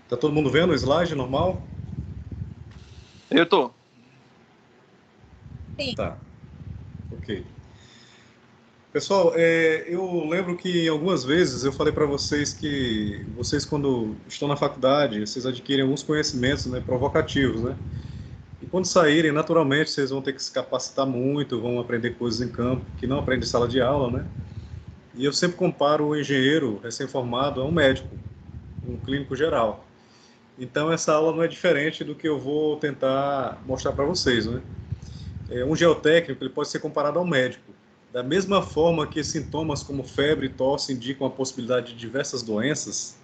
Tá todo mundo vendo o slide normal? Eu tô. Sim. Tá. Ok. Pessoal, eu lembro que algumas vezes eu falei para vocês que vocês, quando estão na faculdade, vocês adquirem alguns conhecimentos, né, provocativos, né? E quando saírem, naturalmente, vocês vão ter que se capacitar muito, vão aprender coisas em campo que não aprende em sala de aula, né? E eu sempre comparo o engenheiro recém-formado a um médico, um clínico geral. Então, essa aula não é diferente do que eu vou tentar mostrar para vocês, né? Um geotécnico ele pode ser comparado ao médico. Da mesma forma que sintomas como febre e tosse indicam a possibilidade de diversas doenças,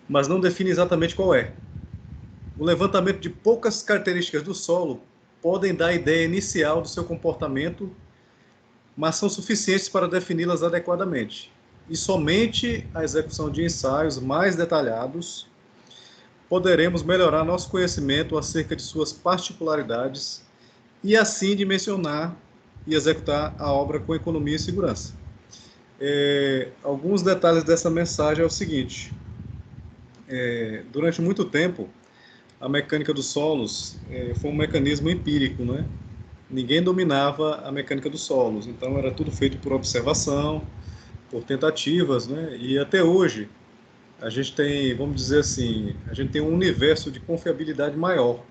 mas não define exatamente qual é. O levantamento de poucas características do solo podem dar a ideia inicial do seu comportamento, mas são suficientes para defini-las adequadamente. E somente a execução de ensaios mais detalhados poderemos melhorar nosso conhecimento acerca de suas particularidades e assim dimensionar e executar a obra com economia e segurança. Alguns detalhes dessa mensagem é o seguinte: durante muito tempo, a mecânica dos solos foi um mecanismo empírico, né? Ninguém dominava a mecânica dos solos, então era tudo feito por observação, por tentativas, né? E até hoje a gente tem, vamos dizer assim, a gente tem um universo de confiabilidade maior,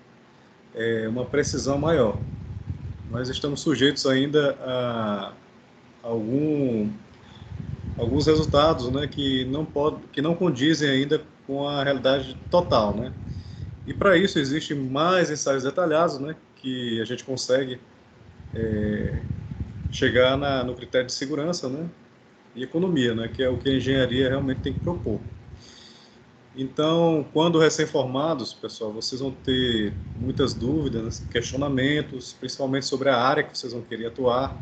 uma precisão maior. Nós estamos sujeitos ainda a alguns resultados, né, que não condizem ainda com a realidade total, né? E para isso existem mais ensaios detalhados, né, que a gente consegue chegar no critério de segurança, né, e economia, né, que é o que a engenharia realmente tem que propor. Então, quando recém-formados, pessoal, vocês vão ter muitas dúvidas, questionamentos, principalmente sobre a área que vocês vão querer atuar.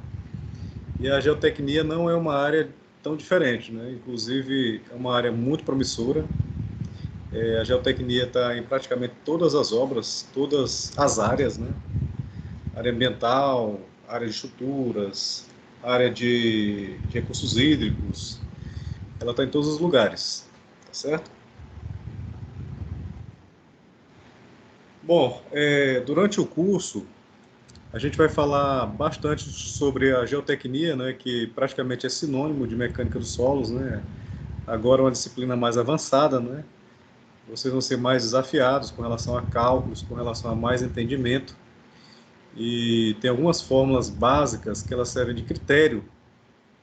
E a geotecnia não é uma área tão diferente, né? Inclusive, é uma área muito promissora. A geotecnia está em praticamente todas as obras, todas as áreas, né? Área ambiental, área de estruturas, área de recursos hídricos. Ela está em todos os lugares, tá certo? Bom, durante o curso, a gente vai falar bastante sobre a geotecnia, né, que praticamente é sinônimo de mecânica dos solos, né? Agora é uma disciplina mais avançada, né? Vocês vão ser mais desafiados com relação a cálculos, com relação a mais entendimento. E tem algumas fórmulas básicas que elas servem de critério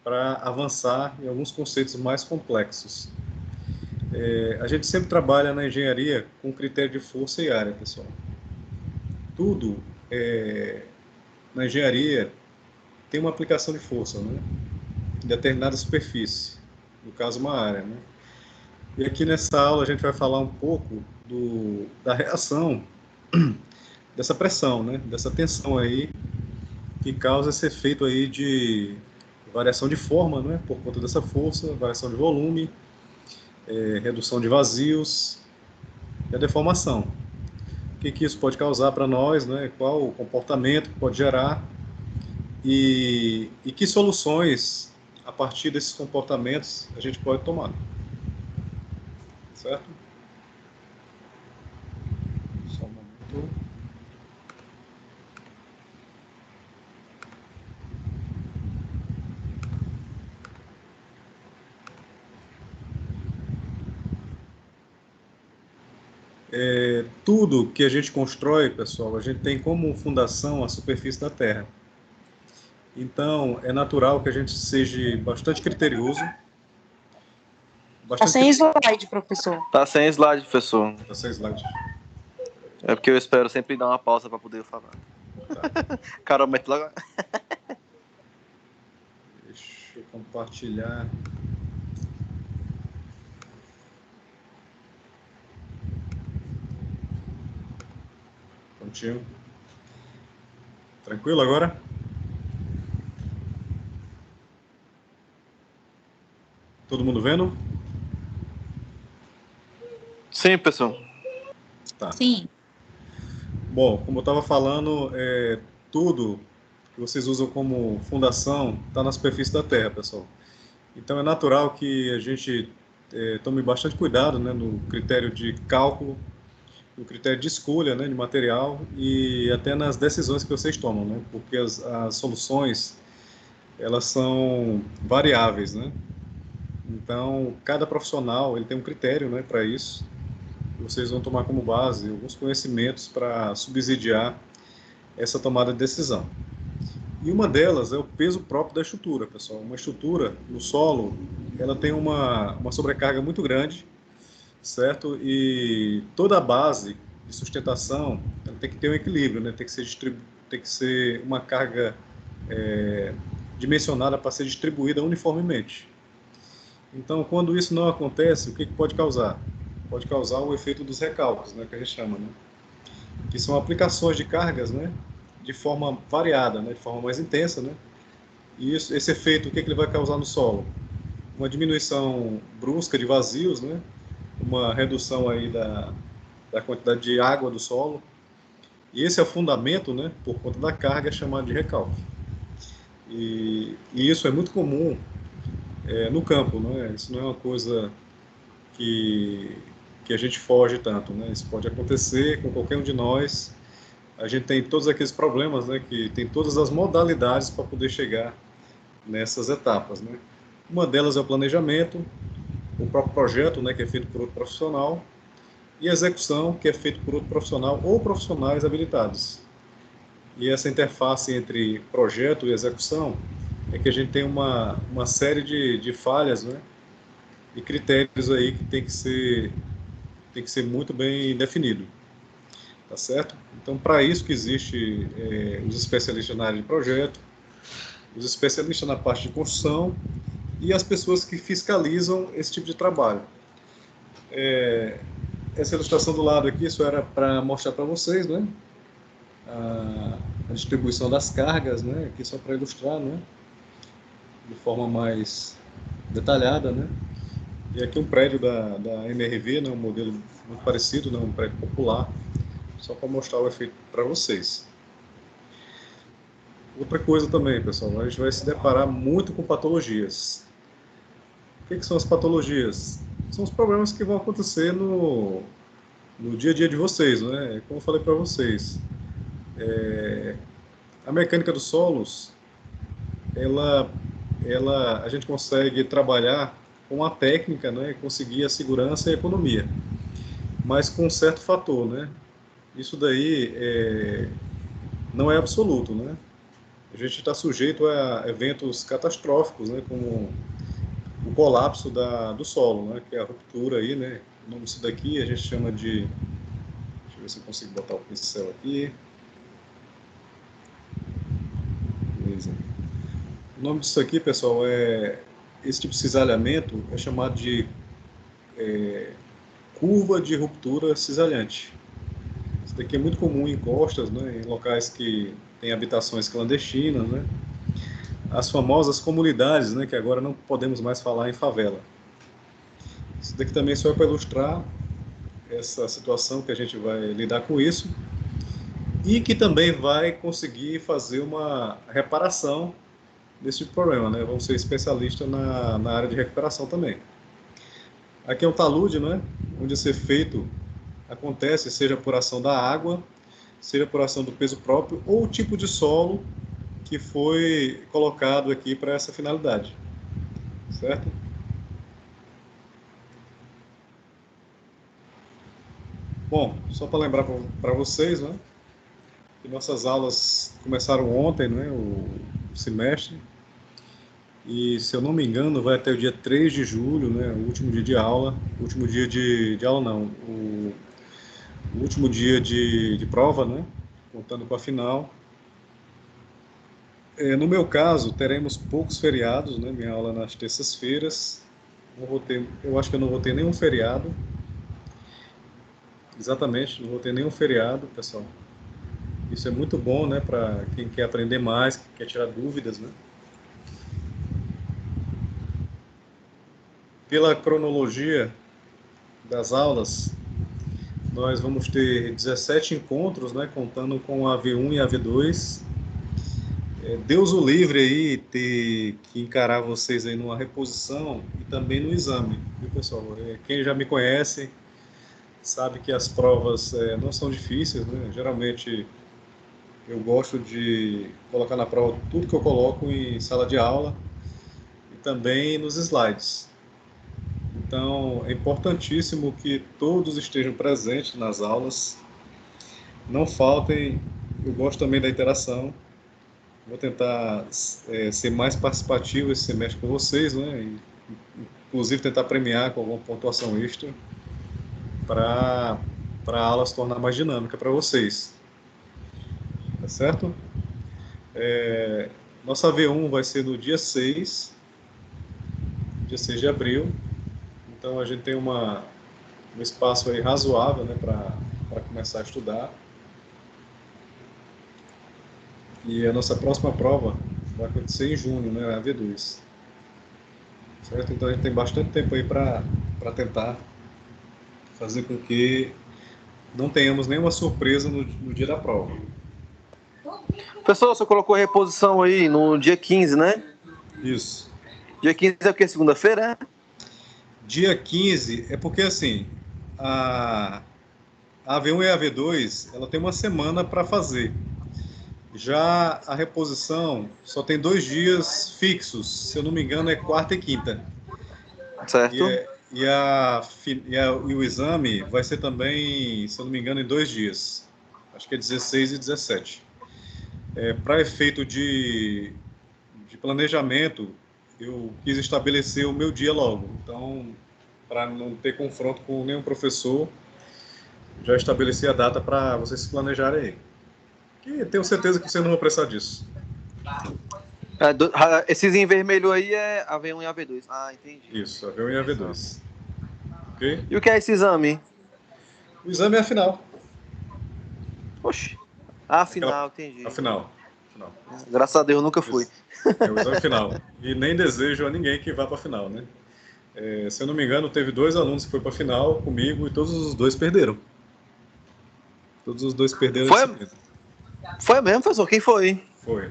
para avançar em alguns conceitos mais complexos. A gente sempre trabalha na engenharia com critério de força e área, pessoal. Tudo na engenharia tem uma aplicação de força, né? Em determinada superfície, no caso uma área, né? E aqui nessa aula a gente vai falar um pouco da reação dessa pressão, né? Dessa tensão aí que causa esse efeito aí de variação de forma, né? Por conta dessa força, variação de volume, redução de vazios e a deformação. O que isso pode causar para nós, né? Qual o comportamento que pode gerar e que soluções a partir desses comportamentos a gente pode tomar, certo? Só um momento. Tudo que a gente constrói, pessoal, a gente tem como fundação a superfície da Terra. Então, é natural que a gente seja bastante criterioso. Tá sem slide, professor. Tá sem slide, professor. Tá sem slide. É porque eu espero sempre dar uma pausa para poder falar. Tá. Carol, mete logo. Deixa eu compartilhar. Prontinho. Tranquilo agora? Todo mundo vendo? Sim, pessoal. Tá. Sim. Bom, como eu estava falando, tudo que vocês usam como fundação está na superfície da Terra, pessoal. Então é natural que a gente tome bastante cuidado, né, no critério de cálculo, no critério de escolha, né, de material e até nas decisões que vocês tomam, né, porque as soluções, elas são variáveis, né. Então, cada profissional ele tem um critério, né, para isso. Vocês vão tomar como base alguns conhecimentos para subsidiar essa tomada de decisão. E uma delas é o peso próprio da estrutura, pessoal. Uma estrutura no solo, ela tem uma sobrecarga muito grande, certo? E toda a base de sustentação, ela tem que ter um equilíbrio, né? Tem que ser uma carga dimensionada para ser distribuída uniformemente. Então, quando isso não acontece, o que pode causar? Pode causar o efeito dos recalques, né, que a gente chama, né? Que são aplicações de cargas, né, de forma variada, né, de forma mais intensa, né? E esse efeito, o que ele vai causar no solo? Uma diminuição brusca de vazios, né? Uma redução aí da quantidade de água do solo. E esse afundamento, né, por conta da carga, é chamado de recalque. E isso é muito comum no campo, né? Isso não é uma coisa que a gente foge tanto, né? Isso pode acontecer com qualquer um de nós. A gente tem todos aqueles problemas, né? Que tem todas as modalidades para poder chegar nessas etapas, né? Uma delas é o planejamento, o próprio projeto, né? Que é feito por outro profissional, e a execução, que é feito por outro profissional ou profissionais habilitados. E essa interface entre projeto e execução é que a gente tem uma série de falhas, né? E critérios aí que tem que ser muito bem definido, tá certo? Então, para isso que existe os especialistas na área de projeto, os especialistas na parte de construção e as pessoas que fiscalizam esse tipo de trabalho. Essa ilustração do lado aqui, isso era para mostrar para vocês, né? A distribuição das cargas, né? Aqui só para ilustrar, né? De forma mais detalhada, né? E aqui um prédio da MRV, né? Um modelo muito parecido, né? Um prédio popular, só para mostrar o efeito para vocês. Outra coisa também, pessoal, a gente vai se deparar muito com patologias. O que são as patologias? São os problemas que vão acontecer no dia a dia de vocês, né? Como eu falei para vocês, a mecânica dos solos, a gente consegue trabalhar com a técnica, né? E conseguir a segurança e a economia, mas com um certo fator, né? Isso daí não é absoluto, né? A gente está sujeito a eventos catastróficos, né? Como o colapso do solo, né? Que é a ruptura aí, né? O nome disso daqui a gente chama de... Deixa eu ver se eu consigo botar o pincel aqui. Beleza. O nome disso aqui, pessoal, esse tipo de cisalhamento é chamado de curva de ruptura cisalhante. Isso daqui é muito comum em costas, né? Em locais que tem habitações clandestinas, né? As famosas comunidades, né? Que agora não podemos mais falar em favela. Isso daqui também só é para ilustrar essa situação que a gente vai lidar com isso e que também vai conseguir fazer uma reparação desse tipo de problema, né? Vamos ser especialistas na área de recuperação também. Aqui é um talude, né? Onde esse efeito acontece, seja por ação da água, seja por ação do peso próprio ou o tipo de solo que foi colocado aqui para essa finalidade, certo? Bom, só para lembrar para vocês, né, que nossas aulas começaram ontem, né, o semestre, e se eu não me engano vai até o dia 3 de julho, né, o último dia de aula, o último dia de aula não, o último dia de prova, né, contando com a final. No meu caso, teremos poucos feriados, né, minha aula nas terças-feiras, eu acho que eu não vou ter nenhum feriado, exatamente, não vou ter nenhum feriado, pessoal. Isso é muito bom, né, para quem quer aprender mais, quem quer tirar dúvidas, né. Pela cronologia das aulas, nós vamos ter 17 encontros, né, contando com a AV1 e a AV2. Deus o livre aí ter que encarar vocês aí numa reposição e também no exame, viu, pessoal? Quem já me conhece sabe que as provas não são difíceis, né? Geralmente eu gosto de colocar na prova tudo que eu coloco em sala de aula e também nos slides. Então, é importantíssimo que todos estejam presentes nas aulas, não faltem. Eu gosto também da interação. Vou tentar ser mais participativo esse semestre com vocês, né? E, inclusive tentar premiar com alguma pontuação extra para a aula se tornar mais dinâmica para vocês. Tá certo? Nossa V1 vai ser no dia 6 de abril. Então a gente tem um espaço aí razoável, né, para começar a estudar. E a nossa próxima prova vai acontecer em junho, né, a V2. Certo? Então a gente tem bastante tempo aí para tentar fazer com que não tenhamos nenhuma surpresa no dia da prova. Pessoal, você colocou a reposição aí no dia 15, né? Isso. Dia 15 é o quê? Segunda-feira, é? Dia 15 é porque, assim, a V1 e a V2, ela tem uma semana para fazer. Já a reposição só tem 2 dias fixos, se eu não me engano é quarta e quinta. Certo. E o exame vai ser também, se eu não me engano, em 2 dias. Acho que é 16 e 17. Para efeito de planejamento, eu quis estabelecer o meu dia logo. Então, para não ter confronto com nenhum professor, já estabeleci a data para vocês se planejarem aí. E tenho certeza que você não vai precisar disso. Esses em vermelho aí é a V1 e a V2. Ah, entendi. Isso, a V1 e a V2. Ok? E o que é esse exame? O exame é a final. Oxi. Ah, final, entendi. A final. Graças a Deus, nunca fui. É o exame final. E nem desejo a ninguém que vá para a final, né? Se eu não me engano, teve 2 alunos que foram para a final comigo e todos os 2 perderam. Todos os 2 perderam a disciplina. Foi mesmo, professor? Quem foi? Foi.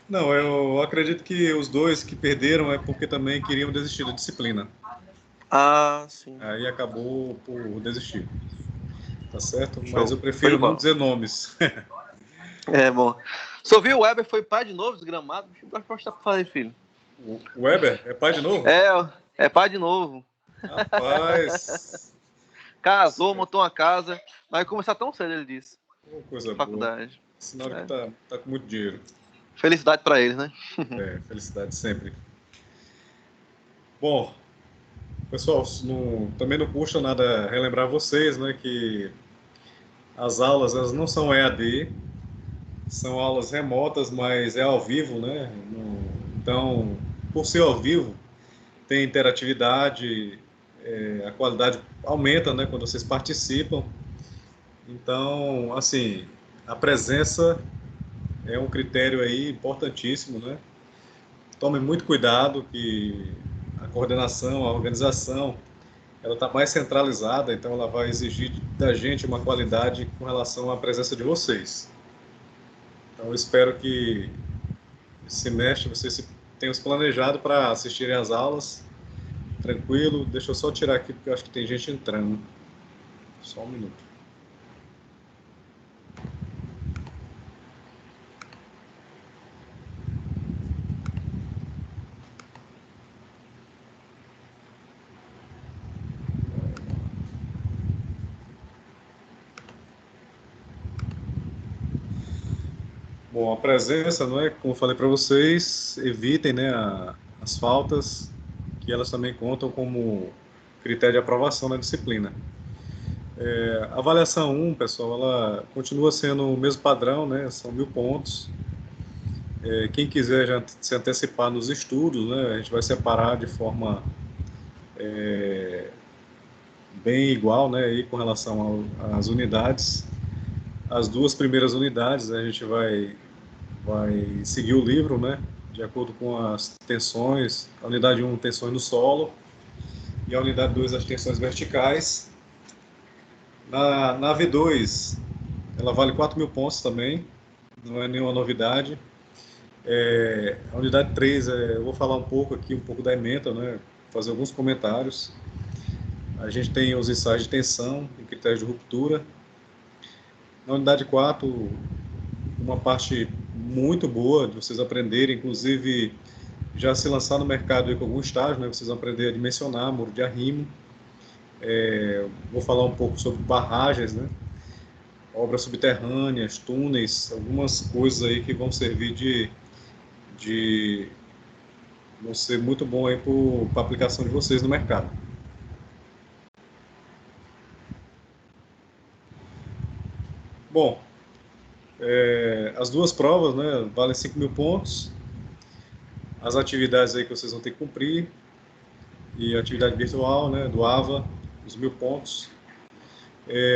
Não, eu acredito que os 2 que perderam é porque também queriam desistir da disciplina. Ah, sim. Aí acabou por desistir. Tá certo? Show. Mas eu prefiro não dizer nomes. É bom. Só viu o Weber foi pai de novo, desgramado? Vai postar pra fazer, filho. O Weber é pai de novo? É pai de novo. Rapaz. Casou, montou uma casa. Vai começar tão cedo, ele disse. Coisa faculdade. Boa. Sinal que tá com muito dinheiro. Felicidade pra eles, né? Felicidade sempre. Bom, pessoal, também não custa nada relembrar vocês, né, que as aulas elas não são EAD, são aulas remotas, mas é ao vivo, né? Então, por ser ao vivo, tem interatividade, a qualidade aumenta, né, quando vocês participam. Então, assim, a presença é um critério aí importantíssimo, né? Tome muito cuidado que a coordenação, a organização, ela está mais centralizada, então ela vai exigir da gente uma qualidade com relação à presença de vocês. Então, eu espero que esse semestre vocês tenham se planejado para assistirem às aulas. Tranquilo. Deixa eu só tirar aqui, porque eu acho que tem gente entrando. Só um minuto. Bom, a presença, não é? Como eu falei para vocês, evitem, né, as faltas, que elas também contam como critério de aprovação na disciplina. A avaliação 1, pessoal, ela continua sendo o mesmo padrão, né? São 1000 pontos. Quem quiser já se antecipar nos estudos, né? A gente vai separar de forma bem igual, né? E com relação às unidades. As 2 primeiras unidades a gente vai seguir o livro, né? De acordo com as tensões. A unidade 1, tensões no solo. E a unidade 2, as tensões verticais. Na V2, ela vale 4.000 pontos também, não é nenhuma novidade. A unidade 3, eu vou falar um pouco da ementa, né? Fazer alguns comentários. A gente tem os ensaios de tensão e critérios de ruptura. Na unidade 4, uma parte muito boa de vocês aprenderem, inclusive já se lançar no mercado aí com algum estágio, né? Vocês vão aprender a dimensionar muro de arrimo. Vou falar um pouco sobre barragens, né? Obras subterrâneas, túneis, algumas coisas aí que vão servir vão ser muito bom aí para a aplicação de vocês no mercado. Bom, as duas provas, né, valem 5.000 pontos. As atividades aí que vocês vão ter que cumprir e a atividade virtual, né, do AVA, os 1.000 pontos.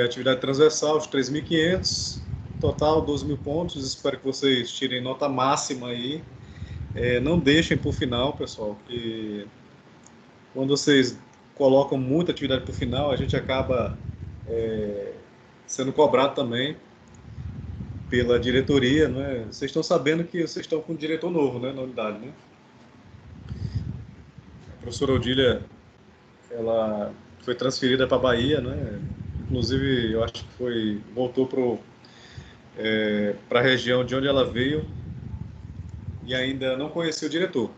Atividade transversal de 3.500, total 12.000 pontos. Espero que vocês tirem nota máxima aí. Não deixem para o final, pessoal, que quando vocês colocam muita atividade para o final, a gente acaba sendo cobrado também pela diretoria, né? Vocês estão sabendo que vocês estão com um diretor novo, né, na unidade, né? A professora Odília, ela foi transferida para a Bahia, né? Inclusive, eu acho que voltou para a região de onde ela veio e ainda não conheceu o diretor.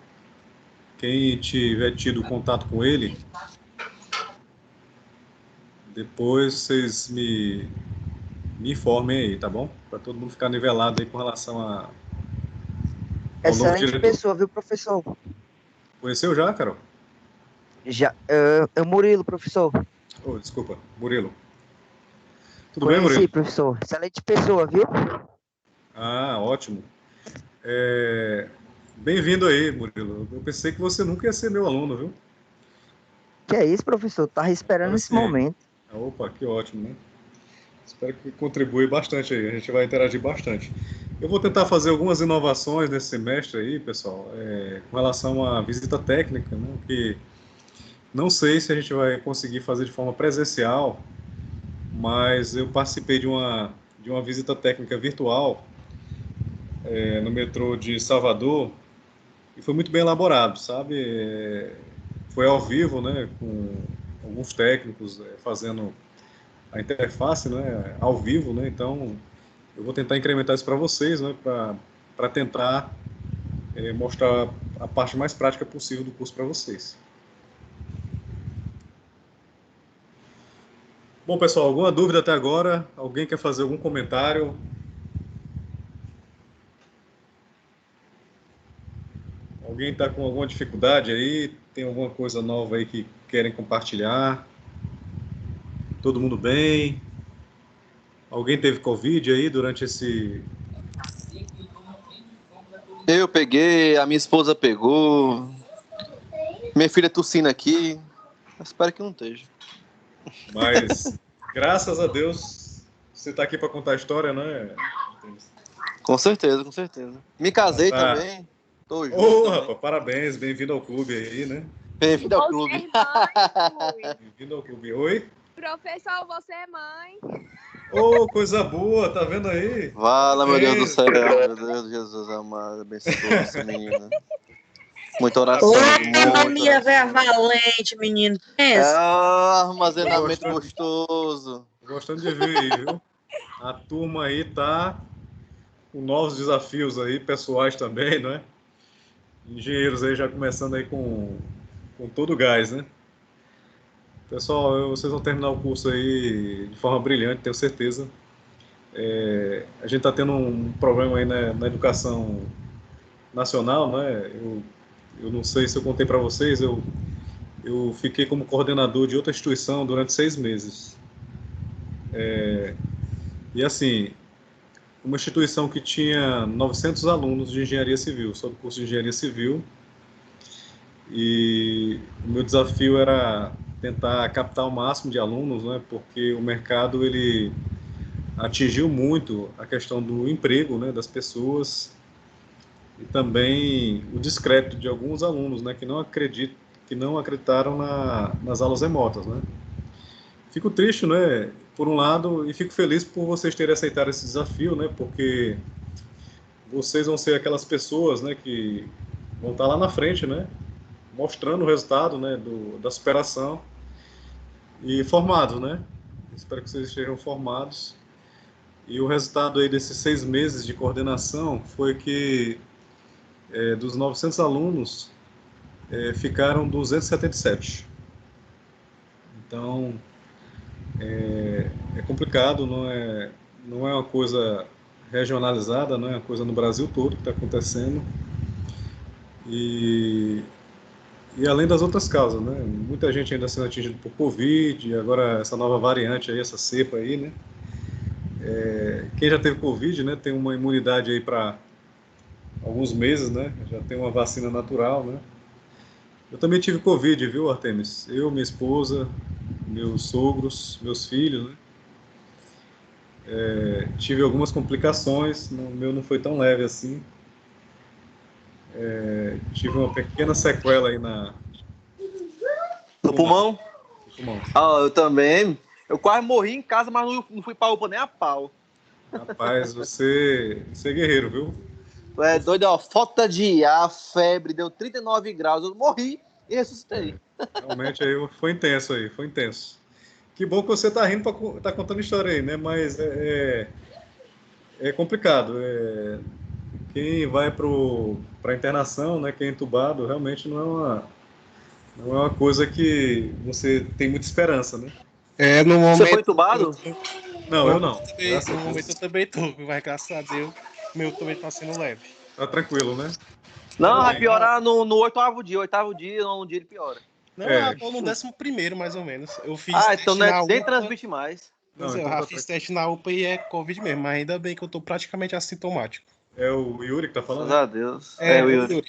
Quem tiver tido contato com ele, depois vocês me informem aí, tá bom? Para todo mundo ficar nivelado aí com relação ao novo Excelente diretor. pessoa, viu, professor? Conheceu já, Carol? Já, é o Murilo, professor. Oh, desculpa, Murilo. Tudo bem, Conheci, Murilo? professor. Excelente pessoa, viu? Ah, ótimo. Bem-vindo aí, Murilo. Eu pensei que você nunca ia ser meu aluno, viu? Que é isso, professor? Tava esperando esse Assim, momento. opa, que ótimo, né? Espero que contribui bastante aí. A gente vai interagir bastante. Eu vou tentar fazer algumas inovações nesse semestre aí, pessoal, com relação à visita técnica, né? Que não sei se a gente vai conseguir fazer de forma presencial, mas eu participei de uma visita técnica virtual no metrô de Salvador e foi muito bem elaborado, sabe? Foi ao vivo, né, com alguns técnicos fazendo a interface, né, ao vivo, né? Então eu vou tentar incrementar isso para vocês, né, para tentar mostrar a parte mais prática possível do curso para vocês. Bom, pessoal, alguma dúvida até agora? Alguém quer fazer algum comentário? Alguém está com alguma dificuldade aí? Tem alguma coisa nova aí que querem compartilhar? Todo mundo bem? Alguém teve Covid aí durante esse... Eu peguei, a minha esposa pegou, minha filha tossindo aqui. Espero que não esteja. Mas, graças a Deus, você está aqui para contar a história, né? Com certeza, com certeza. Me casei também. Tô junto também. Rapaz, parabéns, bem-vindo ao clube aí, né? Bem-vindo ao clube. Bem-vindo ao clube. Oi? Professor, você é mãe. Coisa boa, tá vendo aí? Fala, meu Deus do céu, meu Deus de Jesus amado, abençoa essa menina. Muita oração. Minha velha valente, menino. Armazenamento gostoso. Gostando de ver aí, viu? A turma aí tá com novos desafios aí, pessoais também, não é? Engenheiros aí já começando aí com todo o gás, né? Pessoal, vocês vão terminar o curso aí de forma brilhante, tenho certeza. A gente está tendo um problema aí na educação nacional, né? Eu não sei se eu contei para vocês, eu fiquei como coordenador de outra instituição durante 6 meses. E assim, uma instituição que tinha 900 alunos de engenharia civil, sobre o curso de engenharia civil, e o meu desafio era tentar captar o máximo de alunos, né, porque o mercado ele atingiu muito a questão do emprego, né, das pessoas e também o descrédito de alguns alunos, né, que não acreditaram nas aulas remotas, né. Fico triste, né, por um lado, e fico feliz por vocês terem aceitado esse desafio, né, porque vocês vão ser aquelas pessoas, né, que vão estar lá na frente, né, mostrando o resultado, né, da superação e formados, né? Espero que vocês estejam formados. E o resultado aí desses 6 meses de coordenação foi que dos 900 alunos ficaram 277. Então, é complicado, não é uma coisa regionalizada, não é uma coisa no Brasil todo que está acontecendo. E além das outras causas, né? Muita gente ainda sendo atingida por Covid, e agora essa nova variante aí, essa cepa aí, né? Quem já teve Covid, né, tem uma imunidade aí para alguns meses, né? Já tem uma vacina natural, né? Eu também tive Covid, viu, Artemis? Eu, minha esposa, meus sogros, meus filhos, né? Tive algumas complicações, o meu não foi tão leve assim. Tive uma pequena sequela aí No pulmão? no pulmão. Ah, eu também. Eu quase morri em casa, mas não fui pra UPA nem a pau. Rapaz, você é guerreiro, viu? Tu é doido, ó. Falta de ar, febre, deu 39 graus. Eu morri e ressuscitei. Realmente aí foi intenso aí, foi intenso. Que bom que você tá rindo, tá contando história aí, né? Mas é complicado. Quem vai para internação, né? Quem é entubado, realmente não é uma coisa que você tem muita esperança, né? No momento. Você foi entubado? Não, eu não. No Graças a momento Deus. eu também tô, mas graças a Deus, meu também tá sendo leve. Tá tranquilo, né? Não, Tá vai bem. piorar no 8º dia. 8º dia, no dia ele piora. Não, É. eu tô no 11º, mais ou menos. Eu fiz Ah, teste então na nem UPA. transmite mais. Pois Não, é, eu então já tá fiz tranquilo. teste na UPA e é Covid mesmo, mas ainda bem que eu tô praticamente assintomático. É o Yuri que tá falando, Graças né? a Deus. É, o Yuri.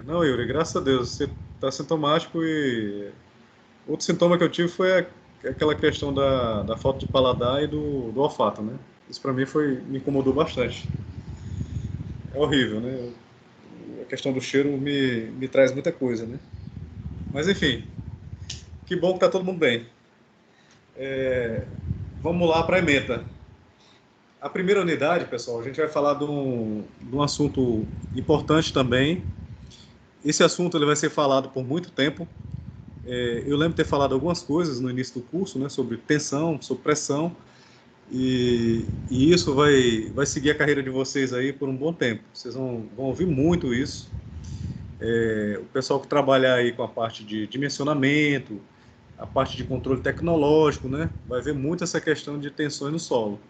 Não, Yuri, graças a Deus, você tá sintomático. E outro sintoma que eu tive foi aquela questão da falta de paladar e do olfato, né? Isso pra mim me incomodou bastante. É horrível, né? A questão do cheiro me traz muita coisa, né? Mas enfim, que bom que tá todo mundo bem. Vamos lá para a ementa. A primeira unidade, pessoal, a gente vai falar de um assunto importante também. Esse assunto ele vai ser falado por muito tempo. Eu lembro de ter falado algumas coisas no início do curso, né, sobre tensão, sobre pressão, e isso vai seguir a carreira de vocês aí por um bom tempo. Vocês vão ouvir muito isso. O pessoal que trabalhar aí com a parte de dimensionamento, a parte de controle tecnológico, né, vai ver muito essa questão de tensões no solo.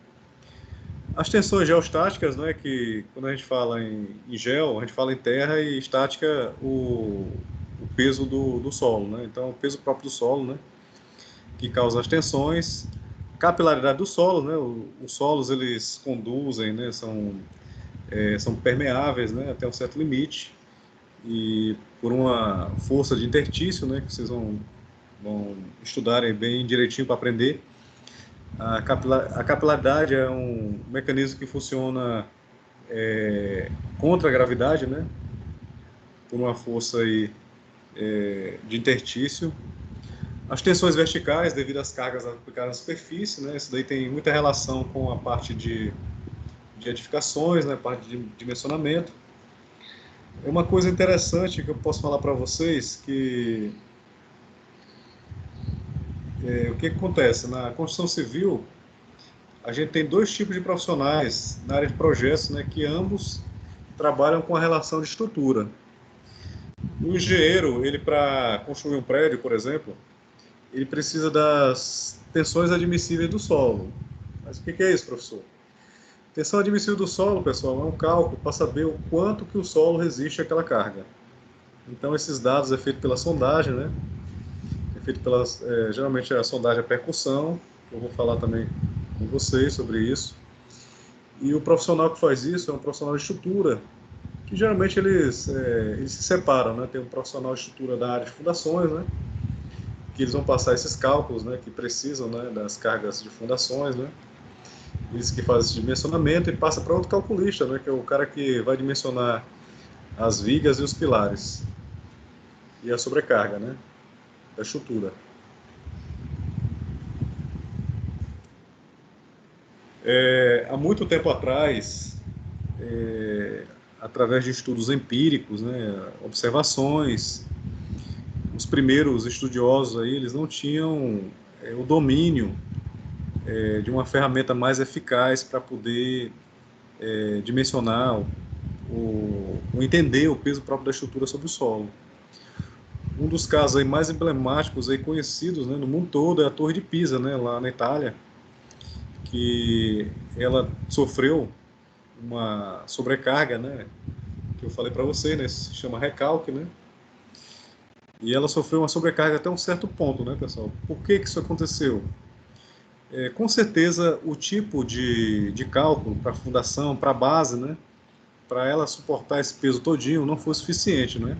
As tensões geostáticas, né, que quando a gente fala em gel, a gente fala em terra, e estática o peso do solo, né? Então, o peso próprio do solo, né, que causa as tensões. Capilaridade do solo, né? Os solos eles conduzem, né, são permeáveis, né, até um certo limite, e por uma força de interstício, né, que vocês vão estudarem bem direitinho para aprender. A capilaridade é um mecanismo que funciona contra a gravidade, né? Por uma força aí, de interstício. As tensões verticais, devido às cargas aplicadas na superfície, né? Isso daí tem muita relação com a parte de edificações, né? A parte de dimensionamento. É uma coisa interessante que eu posso falar para vocês que o que acontece na construção civil. A gente tem 2 tipos de profissionais na área de projetos, né, que ambos trabalham com a relação de estrutura. O engenheiro, ele para construir um prédio, por exemplo, ele precisa das tensões admissíveis do solo. Mas o que é isso, professor? Tensão admissível do solo, pessoal, é um cálculo para saber o quanto que o solo resiste àquela carga. Então, esses dados é feito pela sondagem, né? É feito geralmente a sondagem é percussão, eu vou falar também com vocês sobre isso. E o profissional que faz isso é um profissional de estrutura, que geralmente eles se separam, né? Tem um profissional de estrutura da área de fundações, né? Que eles vão passar esses cálculos, né? Que precisam, né? Das cargas de fundações, né? Eles que fazem esse dimensionamento e passa para outro calculista, né? Que é o cara que vai dimensionar as vigas e os pilares e a sobrecarga, né? Da estrutura. Há muito tempo atrás, através de estudos empíricos, né, observações. Os primeiros estudiosos aí, eles não tinham o domínio de uma ferramenta mais eficaz para poder dimensionar entender o peso próprio da estrutura sobre o solo. Um dos casos aí mais emblemáticos aí conhecidos, né, no mundo todo é a Torre de Pisa, né, lá na Itália, que ela sofreu uma sobrecarga, né, que eu falei para você, né, se chama recalque, né, e ela sofreu uma sobrecarga até um certo ponto, né, pessoal. Por que isso aconteceu? Com certeza o tipo de cálculo para a fundação, para a base, né, para ela suportar esse peso todinho não foi suficiente, né?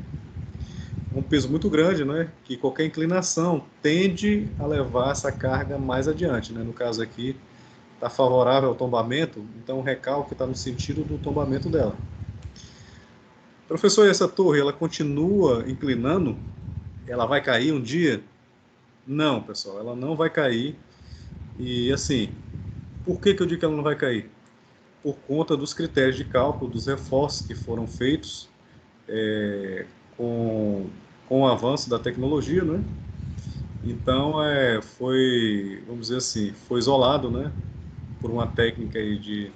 Um peso muito grande, né, que qualquer inclinação tende a levar essa carga mais adiante, né? No caso aqui está favorável ao tombamento, então o recalque está no sentido do tombamento dela. Professor, essa torre, ela continua inclinando? Ela vai cair um dia? Não, pessoal, ela não vai cair. E assim, por que eu digo que ela não vai cair? Por conta dos critérios de cálculo, dos reforços que foram feitos com o avanço da tecnologia, né? Então, vamos dizer assim, foi isolado, né, por uma técnica aí de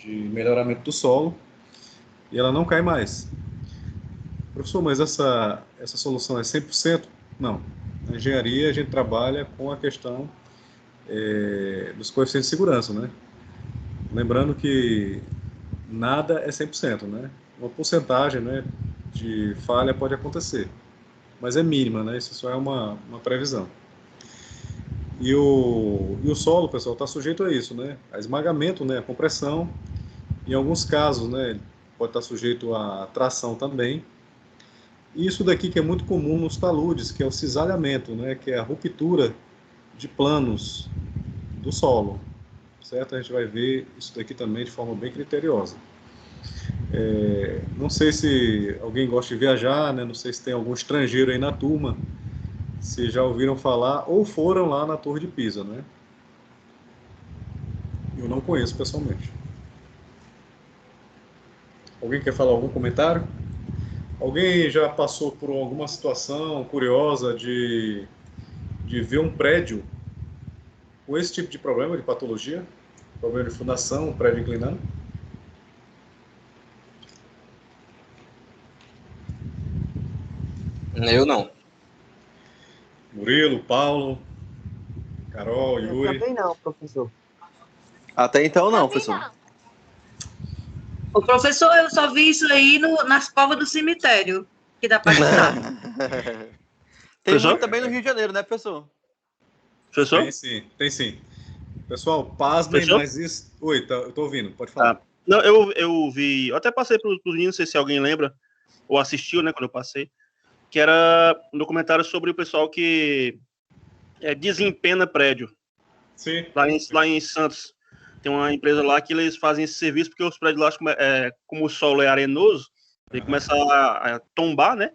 melhoramento do solo, e ela não cai mais. Professor, mas essa solução é 100%? Não. Na engenharia, a gente trabalha com a questão dos coeficientes de segurança, né? Lembrando que nada é 100%, né? Uma porcentagem, né, de falha pode acontecer, mas é mínima, né? Isso só é uma previsão. E o solo, pessoal, está sujeito a isso, né? A esmagamento, né? A compressão. Em alguns casos, né? Pode estar sujeito a tração também. E isso daqui que é muito comum nos taludes, que é o cisalhamento, né? Que é a ruptura de planos do solo, certo? A gente vai ver isso daqui também de forma bem criteriosa. Não sei se alguém gosta de viajar, né? Não sei se tem algum estrangeiro aí na turma, se já ouviram falar ou foram lá na Torre de Pisa, né? Eu não conheço pessoalmente. Alguém quer falar algum comentário? Alguém já passou por alguma situação curiosa de ver um prédio com esse tipo de problema, de patologia? Problema de fundação, prédio inclinado? Eu não. Murilo, Paulo, Carol, Eu Yuri. também não, professor. Até então não, professor. O professor, eu só vi isso aí nas covas do cemitério, que dá para tirar. Tem Professor? muito também no Rio de Janeiro, né, professor? Professor? Tem sim. Pessoal, pasmem, Professor? mas isso... Oi, eu tô ouvindo, pode falar. Tá. Não, eu vi, eu até passei para os meninos, não sei se alguém lembra, ou assistiu, né, quando eu passei, que era um documentário sobre o pessoal que desempena prédio, Sim. lá em Santos. Tem uma empresa lá que eles fazem esse serviço, porque os prédios lá, como o solo é arenoso, ele começa a tombar, né?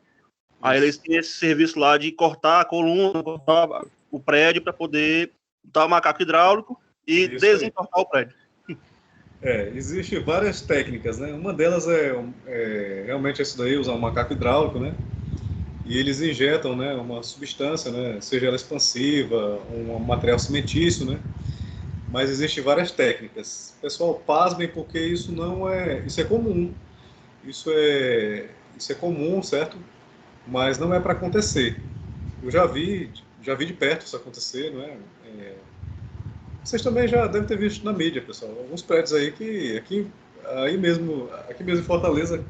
Aí eles têm esse serviço lá de cortar a coluna, cortar o prédio para poder dar o macaco hidráulico e desentortar o prédio. Existem várias técnicas, né? Uma delas é realmente isso daí, usar um macaco hidráulico, né? E eles injetam, né, uma substância, né, seja ela expansiva, um material cimentício, né? Mas existem várias técnicas. Pessoal, pasmem, porque isso é comum. Isso é comum, certo? Mas não é para acontecer. Eu já vi de perto isso acontecer, não é? Vocês também já devem ter visto na mídia, pessoal. Alguns prédios aí que aqui mesmo em Fortaleza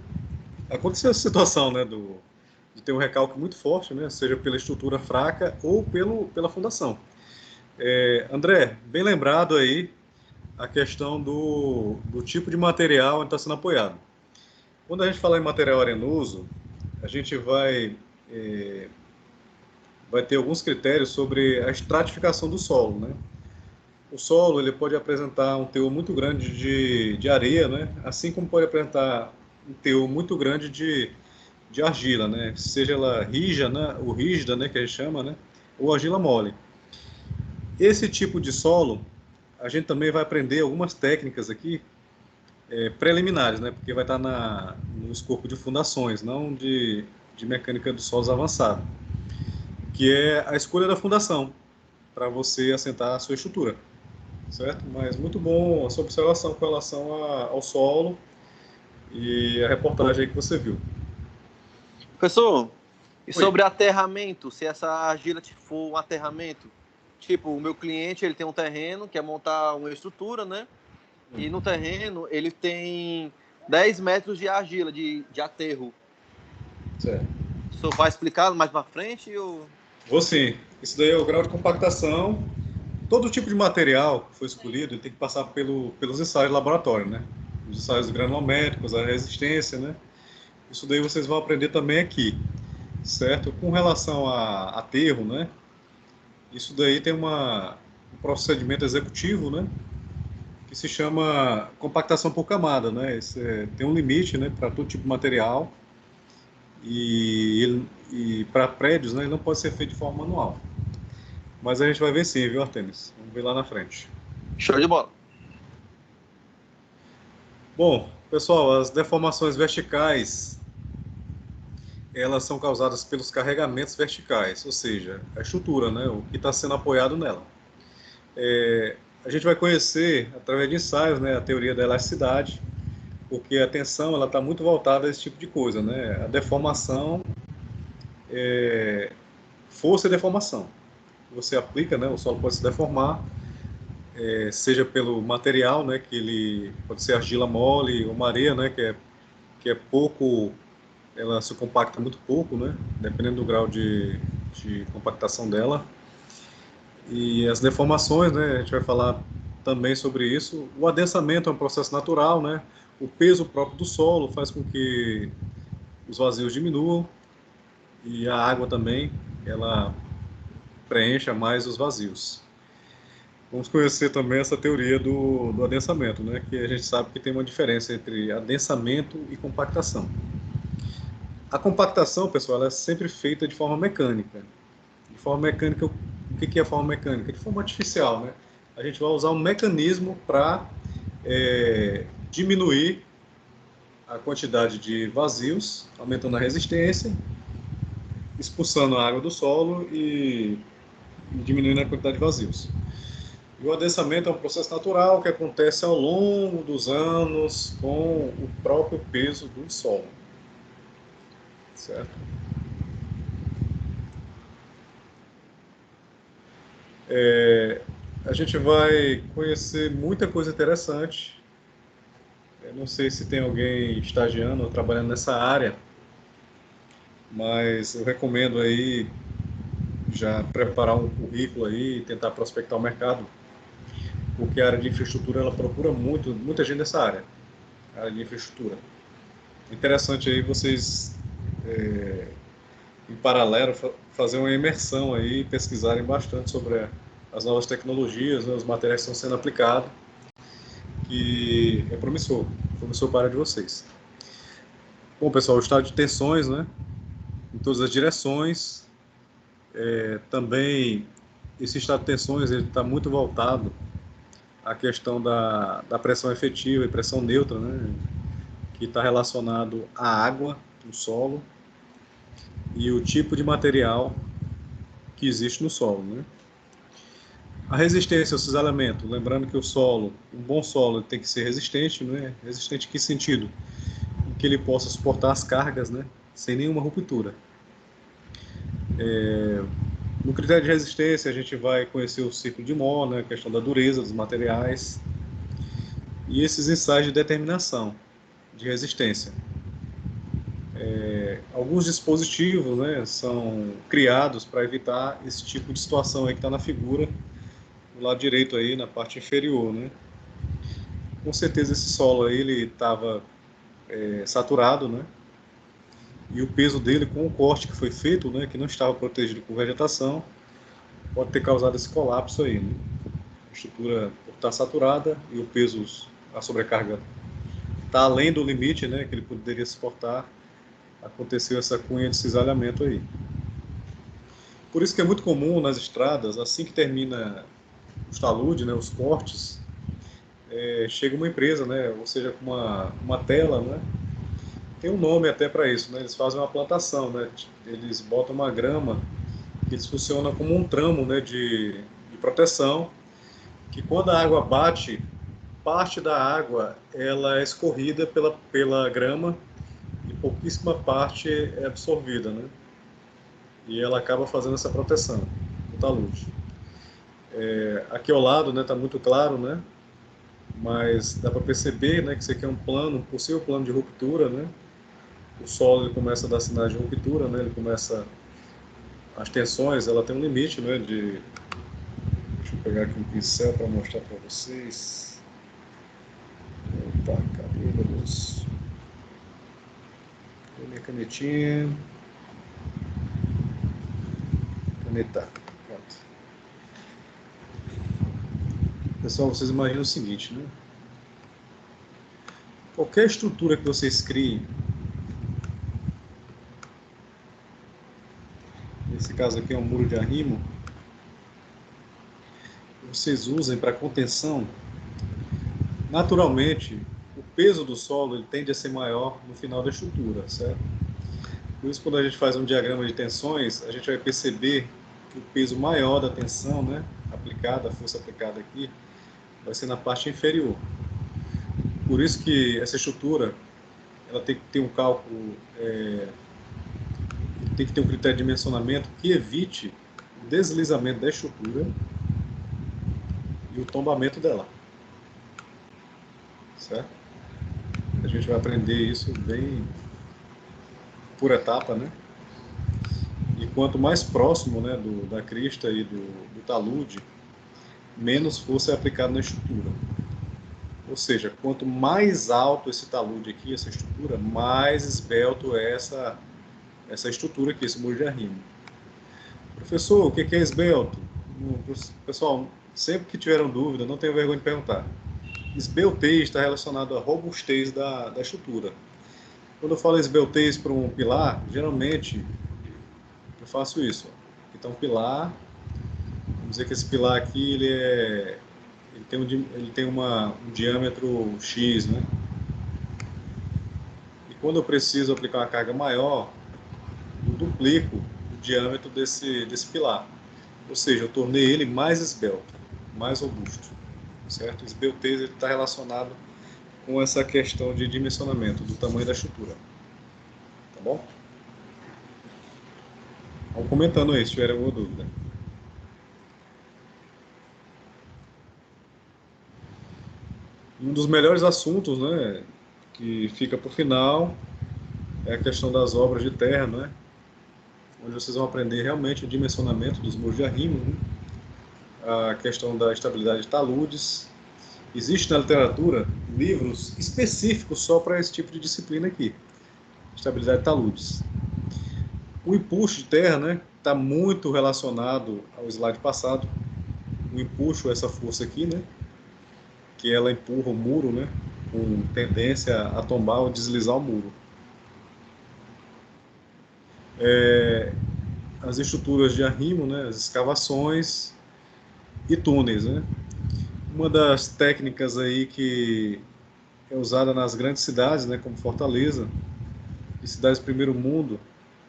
aconteceu essa situação, né, de ter um recalque muito forte, né, seja pela estrutura fraca ou pela fundação. André, bem lembrado aí a questão do tipo de material onde está sendo apoiado. Quando a gente fala em material arenoso, a gente vai ter alguns critérios sobre a estratificação do solo, né? O solo ele pode apresentar um teor muito grande de areia, né? Assim como pode apresentar um teor muito grande de argila, né? Seja ela rígida, né? Ou rígida, né? Que a gente chama, né? Ou argila mole. Esse tipo de solo, a gente também vai aprender algumas técnicas aqui preliminares, né? Porque vai estar no escopo de fundações, não de mecânica dos solos avançada, que é a escolha da fundação para você assentar a sua estrutura, certo? Mas muito bom a sua observação com relação ao solo e a reportagem aí que você viu. Professor, e Oi. sobre aterramento, se essa argila for um aterramento, tipo, o meu cliente ele tem um terreno, quer montar uma estrutura, né? E no terreno ele tem 10 metros de argila, de aterro. Certo. O senhor vai explicar mais para frente? Ou... Vou sim. Isso daí é o grau de compactação. Todo tipo de material que foi escolhido ele tem que passar pelos ensaios de laboratório, né? Os ensaios granulométricos, a resistência, né? Isso daí vocês vão aprender também aqui, certo? Com relação a aterro, né? Isso daí tem um procedimento executivo, né? Que se chama compactação por camada, né? Tem um limite, né? Para todo tipo de material e para prédios, né? Ele não pode ser feito de forma manual. Mas a gente vai ver sim, viu, Artemis? Vamos ver lá na frente. Show de bola. Bom, pessoal, as deformações verticais, elas são causadas pelos carregamentos verticais, ou seja, a estrutura, né, o que está sendo apoiado nela. A gente vai conhecer, através de ensaios, né, a teoria da elasticidade, porque a tensão ela está muito voltada a esse tipo de coisa, né? A deformação, força e deformação. Você aplica, né, o solo pode se deformar, seja pelo material, né, que ele pode ser argila mole ou uma areia, né, que é pouco, ela se compacta muito pouco, né, dependendo do grau de compactação dela. E as deformações, né, a gente vai falar também sobre isso. O adensamento é um processo natural, né, o peso próprio do solo faz com que os vazios diminuam e a água também, ela preencha mais os vazios. Vamos conhecer também essa teoria do adensamento, né? Que a gente sabe que tem uma diferença entre adensamento e compactação. A compactação, pessoal, ela é sempre feita de forma mecânica. De forma mecânica, o que é a forma mecânica? De forma artificial, né? A gente vai usar um mecanismo para diminuir a quantidade de vazios, aumentando a resistência, expulsando a água do solo e diminuindo a quantidade de vazios. E o adensamento é um processo natural que acontece ao longo dos anos com o próprio peso do solo. Certo? A gente vai conhecer muita coisa interessante. Eu não sei se tem alguém estagiando ou trabalhando nessa área, mas eu recomendo aí já preparar um currículo aí e tentar prospectar o mercado, porque a área de infraestrutura ela procura muita gente nessa área, a área de infraestrutura. Interessante aí vocês, em paralelo, fazer uma imersão aí, pesquisarem bastante sobre as novas tecnologias, né, os materiais que estão sendo aplicados, que é promissor para a área de vocês. Bom, pessoal, o estado de tensões, né, em todas as direções, também esse estado de tensões ele está muito voltado à questão da pressão efetiva e pressão neutra, né, que está relacionado à água no solo e o tipo de material que existe no solo, né. A resistência ao cisalhamento, lembrando que um bom solo tem que ser resistente, né? Resistente em que sentido? Em que ele possa suportar as cargas, né? Sem nenhuma ruptura. No critério de resistência, a gente vai conhecer o ciclo de Mohr, né? A questão da dureza dos materiais e esses ensaios de determinação de resistência. Alguns dispositivos, né, são criados para evitar esse tipo de situação aí que está na figura do lado direito aí, na parte inferior, né? Com certeza esse solo aí, ele estava saturado, né? E o peso dele com o corte que foi feito, né, que não estava protegido com vegetação, pode ter causado esse colapso aí, né? A estrutura está saturada e o peso, a sobrecarga está além do limite, né, que ele poderia suportar, aconteceu essa cunha de cisalhamento aí. Por isso que é muito comum nas estradas, assim que termina os taludes, né, os cortes, chega uma empresa, né, ou seja, com uma tela, né, tem um nome até para isso, né, eles fazem uma plantação, né, eles botam uma grama, que eles funcionam como um tramo, né, de proteção, que quando a água bate, parte da água ela é escorrida pela grama e pouquíssima parte é absorvida, né, e ela acaba fazendo essa proteção do talude. Aqui ao lado, né, está muito claro, né, mas dá para perceber, né, que isso aqui é um possível plano de ruptura, né? O solo ele começa a dar sinais de ruptura, né? Ele começa as tensões, ela tem um limite, né? Deixa eu pegar aqui um pincel para mostrar para vocês. Opa, cadê, meu Deus? Cadê minha canetinha? Caneta. Pronto. Pessoal, vocês imaginam o seguinte, né? Qualquer estrutura que vocês criem, nesse caso aqui é um muro de arrimo, vocês usem para contenção, naturalmente, o peso do solo ele tende a ser maior no final da estrutura, certo? Por isso, quando a gente faz um diagrama de tensões, a gente vai perceber que o peso maior da tensão, né, aplicada, a força aplicada aqui, vai ser na parte inferior. Por isso que essa estrutura, ela tem que ter um cálculo, tem que ter um critério de dimensionamento que evite o deslizamento da estrutura e o tombamento dela. Certo? A gente vai aprender isso bem por etapa, né? E quanto mais próximo, né, da crista e do talude, menos força é aplicada na estrutura. Ou seja, quanto mais alto esse talude aqui, essa estrutura, mais esbelto é essa estrutura aqui, esse muro de arrimo. Professor, o que é esbelto? Pessoal, sempre que tiveram dúvida, não tenham vergonha de perguntar. Esbeltez está relacionado à robustez da estrutura. Quando eu falo esbeltez para um pilar, geralmente eu faço isso. Aqui está um pilar, vamos dizer que esse pilar aqui ele tem um diâmetro X, né? E quando eu preciso aplicar uma carga maior, eu duplico o diâmetro desse pilar. Ou seja, eu tornei ele mais esbelto, mais robusto. Certo? O esbeltez está relacionado com essa questão de dimensionamento do tamanho da estrutura. Tá bom? Vamos comentando aí, se tiver alguma dúvida. Um dos melhores assuntos, né, que fica para o final, é a questão das obras de terra, né, onde vocês vão aprender realmente o dimensionamento dos muros de arrimo, né, a questão da estabilidade de taludes. Existe na literatura livros específicos só para esse tipo de disciplina aqui, estabilidade de taludes. O empuxo de terra, né, está muito relacionado ao slide passado. O empuxo é essa força aqui, né, que ela empurra o muro, né, com tendência a tombar ou deslizar o muro. As estruturas de arrimo, né, as escavações e túneis, né. Uma das técnicas aí que é usada nas grandes cidades, né, como Fortaleza, e cidades do primeiro mundo,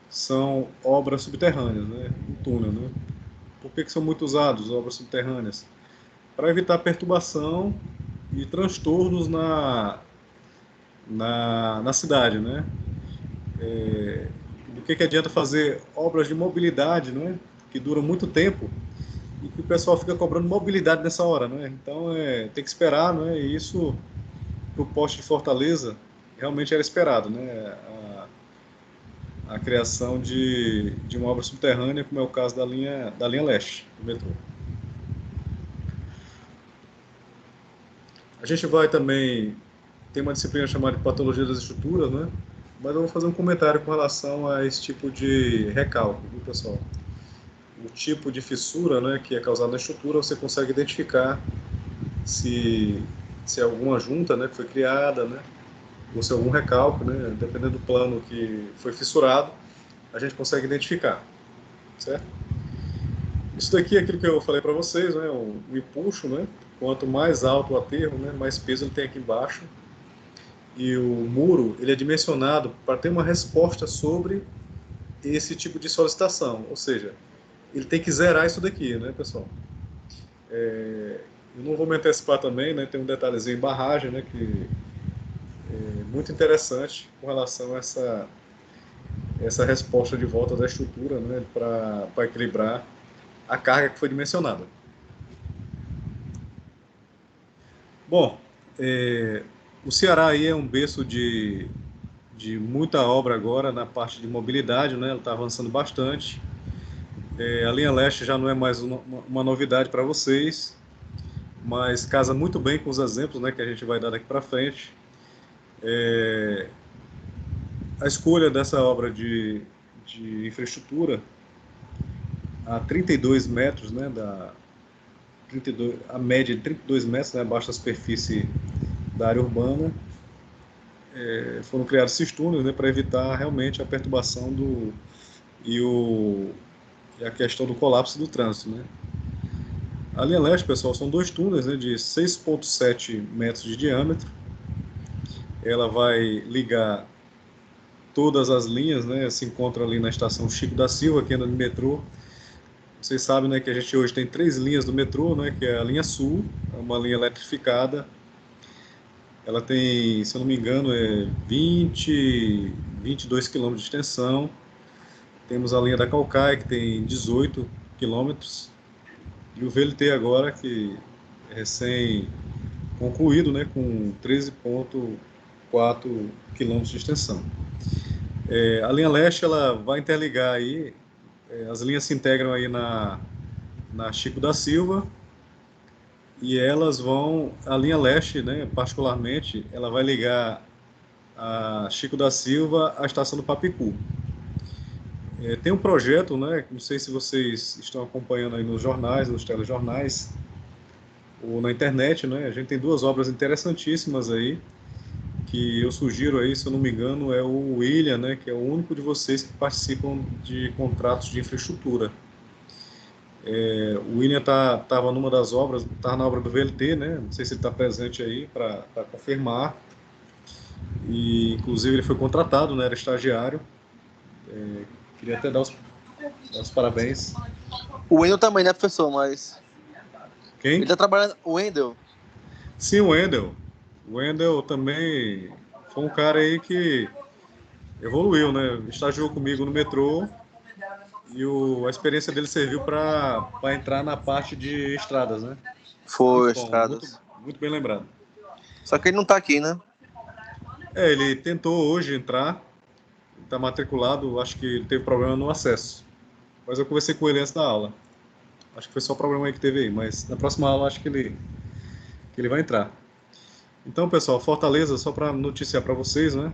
são obras subterrâneas, né, um túnel, né. Por que são muito usados obras subterrâneas? Para evitar perturbação e transtornos na cidade, né. Do que adianta fazer obras de mobilidade, né, que duram muito tempo, e que o pessoal fica cobrando mobilidade nessa hora, né? Então tem que esperar, né? E isso para o poste de Fortaleza realmente era esperado, né? A criação de uma obra subterrânea, como é o caso da linha leste do metrô. A gente vai também tem uma disciplina chamada de patologia das estruturas, né? Mas eu vou fazer um comentário com relação a esse tipo de recálculo, viu, pessoal? O tipo de fissura, né, que é causada na estrutura, você consegue identificar se é alguma junta, né, que foi criada, né, ou se é algum recalque, né, dependendo do plano que foi fissurado, a gente consegue identificar, certo? Isso daqui é aquilo que eu falei para vocês, né, o empuxo, né, quanto mais alto o aterro, né, mais peso ele tem aqui embaixo. E o muro, ele é dimensionado para ter uma resposta sobre esse tipo de solicitação. Ou seja, ele tem que zerar isso daqui, né, pessoal? Eu não vou me antecipar também, né, tem um detalhezinho em barragem, né, que é muito interessante com relação a essa resposta de volta da estrutura, né, para equilibrar a carga que foi dimensionada. Bom, o Ceará aí é um berço de muita obra agora na parte de mobilidade, né? Ela está avançando bastante. A linha leste já não é mais uma novidade para vocês, mas casa muito bem com os exemplos, né, que a gente vai dar daqui para frente. A escolha dessa obra de infraestrutura a 32 metros, né, a média de 32 metros, né, abaixo da superfície da área urbana, foram criados esses túneis, né, para evitar realmente a perturbação e a questão do colapso do trânsito, né. A linha leste, pessoal, são 2 túneis, né, de 6,7 metros de diâmetro. Ela vai ligar todas as linhas, né, se encontra ali na estação Chico da Silva, que anda de metrô. Vocês sabem, né, que a gente hoje tem 3 linhas do metrô, né, que é a linha sul, é uma linha eletrificada. Ela tem, se eu não me engano, 22 quilômetros de extensão. Temos a linha da Caucaia, que tem 18 quilômetros. E o VLT agora, que é recém-concluído, né, com 13,4 quilômetros de extensão. A linha leste, ela vai interligar aí, as linhas se integram aí na Chico da Silva, e elas vão, a linha leste, né, particularmente, ela vai ligar a Chico da Silva à estação do Papicu. Tem um projeto, né, não sei se vocês estão acompanhando aí nos jornais, nos telejornais, ou na internet, né, a gente tem 2 obras interessantíssimas aí, que eu sugiro aí, se eu não me engano, é o William, né, que é o único de vocês que participam de contratos de infraestrutura. O William estava numa das obras, estava na obra do VLT, né, não sei se ele está presente aí para confirmar, e inclusive ele foi contratado, né, era estagiário. Queria até dar os parabéns. O Wendel também, né, professor? Mas. Quem? Ele tá trabalhando. O Wendel. Sim, o Wendel. O Wendel também foi um cara aí que evoluiu, né? Estagiou comigo no metrô e a experiência dele serviu para entrar na parte de estradas, né? Foi, Muito bom, estradas. muito bem lembrado. Só que ele não tá aqui, né? Ele tentou hoje entrar, está matriculado, acho que ele teve problema no acesso. Mas eu conversei com ele antes da aula. Acho que foi só o problema aí que teve aí, mas na próxima aula acho que ele vai entrar. Então, pessoal, Fortaleza, só para noticiar para vocês, né?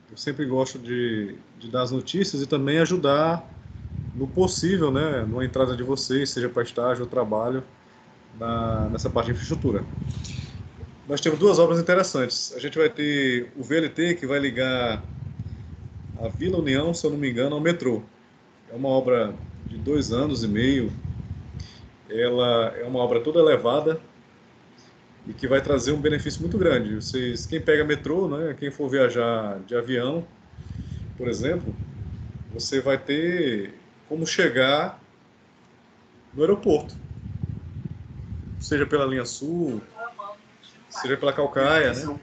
Eu sempre gosto de dar as notícias e também ajudar no possível, né? Na entrada de vocês, seja para estágio ou trabalho, nessa parte de infraestrutura. Nós temos 2 obras interessantes. A gente vai ter o VLT, que vai ligar a Vila União, se eu não me engano, ao metrô. É uma obra de 2 anos e meio. Ela é uma obra toda elevada e que vai trazer um benefício muito grande. Quem pega metrô, né, quem for viajar de avião, por exemplo, você vai ter como chegar no aeroporto, seja pela linha sul, seja pela Caucaia, né?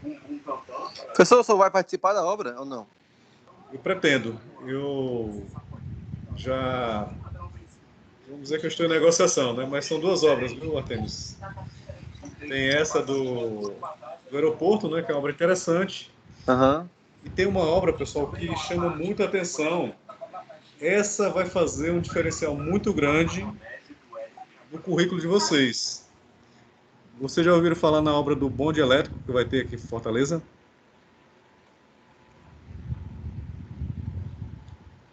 Professor, o senhor vai participar da obra ou não? Eu pretendo. Eu já... Vamos dizer que eu estou em negociação, né? Mas são 2 obras, viu, Artemis? Tem essa do aeroporto, né? Que é uma obra interessante. Aham. E tem uma obra, pessoal, que chama muita atenção. Essa vai fazer um diferencial muito grande no currículo de vocês. Vocês já ouviram falar na obra do bonde elétrico que vai ter aqui em Fortaleza?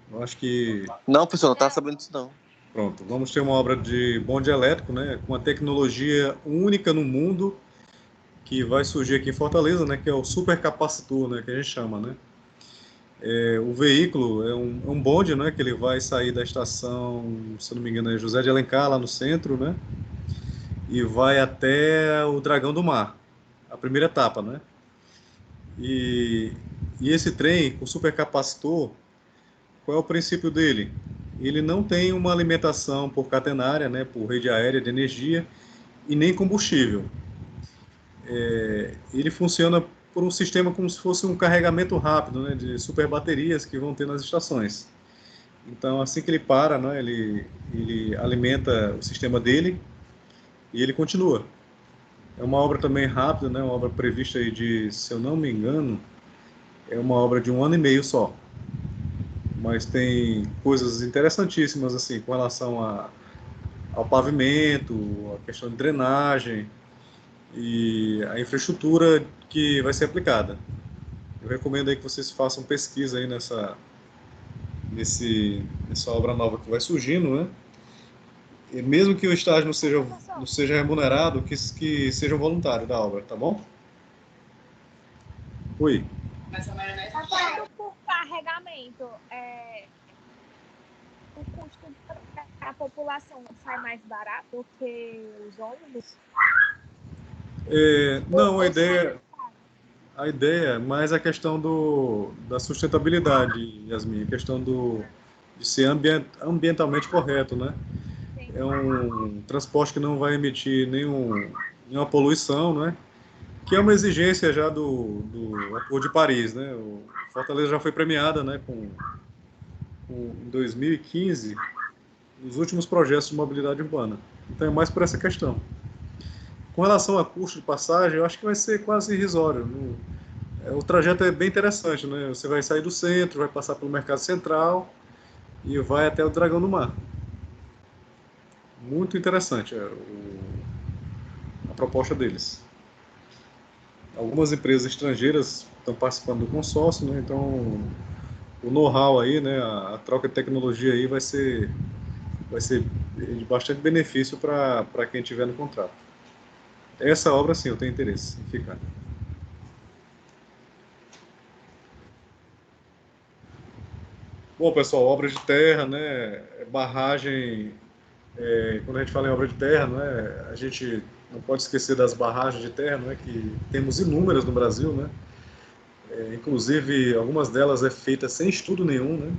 Eu acho que... Não, professor, não tá sabendo disso, não. Pronto, vamos ter uma obra de bonde elétrico, né? Com uma tecnologia única no mundo que vai surgir aqui em Fortaleza, né? Que é o supercapacitor, né? Que a gente chama, né? O veículo é um bonde, né? Que ele vai sair da estação, se não me engano, é José de Alencar, lá no centro, né? e vai até o Dragão do Mar, a primeira etapa, né? E, e esse trem, o supercapacitor, qual é o princípio dele? Ele não tem uma alimentação por catenária, né, por rede aérea de energia e nem combustível. Ele funciona por um sistema como se fosse um carregamento rápido, né, de super baterias que vão ter nas estações. Então, assim que ele para, né, ele alimenta o sistema dele e ele continua. É uma obra também rápida, né, uma obra prevista aí de, se eu não me engano, é uma obra de 1 ano e meio só. Mas tem coisas interessantíssimas assim com relação ao pavimento, a questão de drenagem e a infraestrutura que vai ser aplicada. Eu recomendo aí que vocês façam pesquisa aí nessa obra nova que vai surgindo, né? E mesmo que o estágio não seja remunerado, que seja voluntário da obra, tá bom? Oi. Quanto por carregamento, o custo para a população sai mais barato do que os ônibus? Não, Ou sai mais caro? a ideia é mais a questão da sustentabilidade, Yasmin, a questão de ser ambientalmente correto, né? Sim. É um transporte que não vai emitir nenhuma poluição, né? Que é uma exigência já do Acordo de Paris, né? O Fortaleza já foi premiada, né, em 2015, nos últimos projetos de mobilidade urbana. Então é mais por essa questão. Com relação a custo de passagem, eu acho que vai ser quase irrisório. O trajeto é bem interessante, né? Você vai sair do centro, vai passar pelo Mercado Central e vai até o Dragão do Mar. Muito interessante a proposta deles. Algumas empresas estrangeiras estão participando do consórcio, né? Então o know-how aí, né? A troca de tecnologia aí vai ser de bastante benefício para quem tiver no contrato. Essa obra, sim, eu tenho interesse em ficar. Bom, pessoal, obra de terra, né? Barragem. Quando a gente fala em obra de terra, né? A gente não pode esquecer das barragens de terra, né? Que temos inúmeras no Brasil, né? Inclusive, algumas delas é feita sem estudo nenhum, né?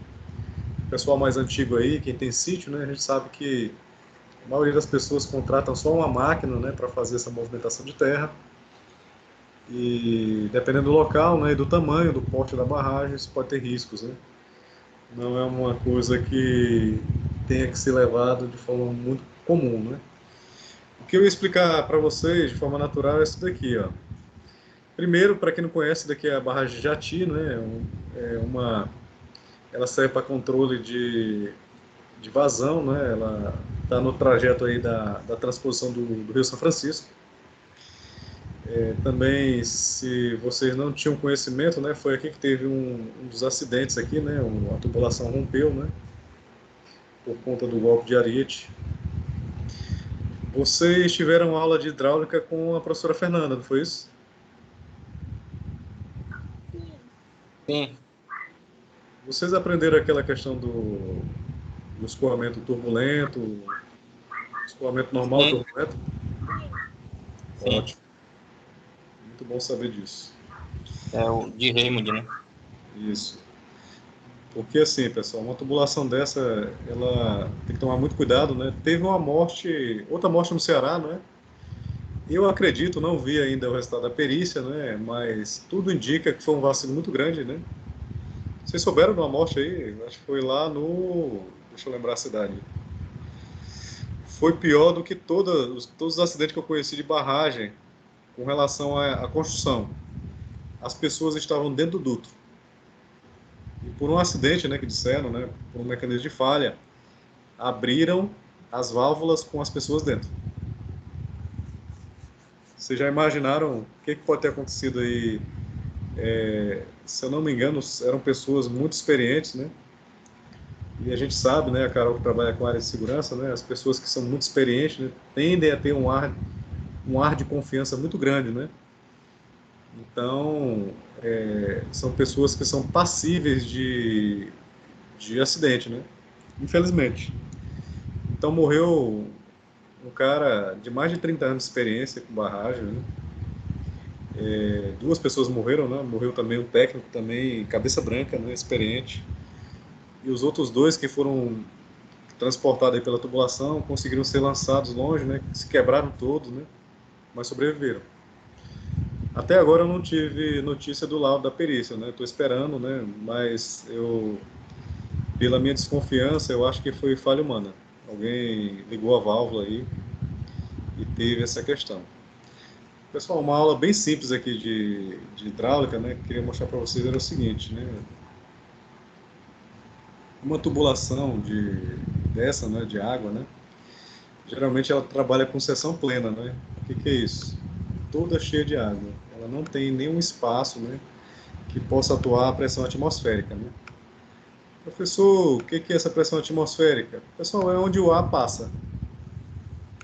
O pessoal mais antigo aí, quem tem sítio, né? A gente sabe que a maioria das pessoas contratam só uma máquina, né? Para fazer essa movimentação de terra. E dependendo do local, né? E do tamanho, do porte da barragem, isso pode ter riscos, né? Não é uma coisa que tenha que ser levado de forma muito comum, né? O que eu ia explicar para vocês de forma natural é isso daqui, ó. Primeiro, para quem não conhece, daqui é a barragem de Jati, né? Ela serve para controle de vazão, né? Ela está no trajeto aí da transposição do Rio São Francisco. Também, se vocês não tinham conhecimento, né? Foi aqui que teve um dos acidentes aqui, né? A tubulação rompeu, né? Por conta do golpe de Ariete. Vocês tiveram aula de hidráulica com a professora Fernanda, não foi isso? Sim. Sim. Vocês aprenderam aquela questão do escoamento turbulento, escoamento normal, Sim. turbulento? Sim. Ótimo. Muito bom saber disso. É o de Raymond, né? Isso. Porque assim, pessoal, uma tubulação dessa, ela tem que tomar muito cuidado, né? Teve outra morte no Ceará, né? Eu acredito, não vi ainda o resultado da perícia, né? Mas tudo indica que foi um vacilo muito grande, né? Vocês souberam de uma morte aí? Acho que foi lá no... Deixa eu lembrar a cidade. Foi pior do que todos os acidentes que eu conheci de barragem com relação à construção. As pessoas estavam dentro do duto. E por um acidente, né, que disseram, né, por um mecanismo de falha, abriram as válvulas com as pessoas dentro. Vocês já imaginaram o que pode ter acontecido aí? Se eu não me engano, eram pessoas muito experientes, né? E a gente sabe, né, a Carol que trabalha com a área de segurança, né, as pessoas que são muito experientes, né, tendem a ter um ar de confiança muito grande, né? Então, são pessoas que são passíveis de acidente, né? Infelizmente. Então, morreu um cara de mais de 30 anos de experiência com barragem, né? Duas pessoas morreram, né? Morreu também um técnico também, cabeça branca, né? Experiente. E os outros dois que foram transportados aí pela tubulação conseguiram ser lançados longe, né? Se quebraram todos, né? Mas sobreviveram. Até agora eu não tive notícia do laudo da perícia, né? Estou esperando, né? Mas pela minha desconfiança, eu acho que foi falha humana. Alguém ligou a válvula aí e teve essa questão. Pessoal, uma aula bem simples aqui de hidráulica, né? Que queria mostrar para vocês era o seguinte, né? Uma tubulação dessa, né? De água, né? Geralmente ela trabalha com seção plena, né? O que é isso? Toda cheia de água. Ela não tem nenhum espaço, né? Que possa atuar a pressão atmosférica, né? Professor, o que é essa pressão atmosférica? Pessoal, é onde o ar passa.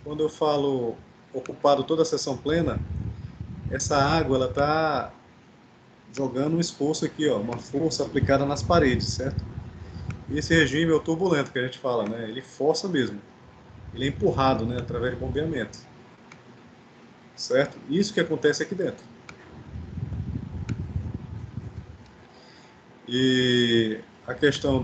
Quando eu falo ocupado toda a seção plena, essa água ela está jogando um esforço aqui, ó, uma força aplicada nas paredes, certo? E esse regime é o turbulento que a gente fala, né? Ele força mesmo. Ele é empurrado, né, através de bombeamento. Certo? Isso que acontece aqui dentro. E a questão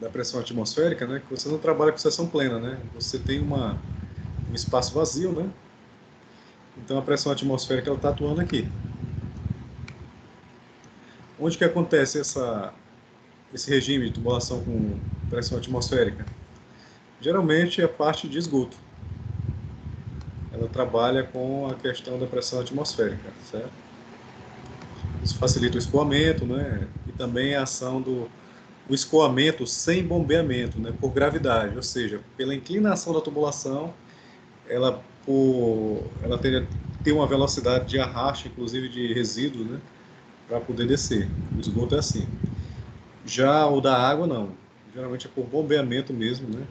da pressão atmosférica, né, que você não trabalha com seção plena, né? Você tem um espaço vazio, né? Então a pressão atmosférica ela está atuando aqui. Onde que acontece esse regime de tubulação com pressão atmosférica? Geralmente é a parte de esgoto. Ela trabalha com a questão da pressão atmosférica, certo? Isso facilita o escoamento, né? E também a ação o escoamento sem bombeamento, né? Por gravidade, ou seja, pela inclinação da tubulação, ela tem uma velocidade de arrasto, inclusive de resíduos, né? Para poder descer. O esgoto é assim. Já o da água, não. Geralmente é por bombeamento mesmo, né?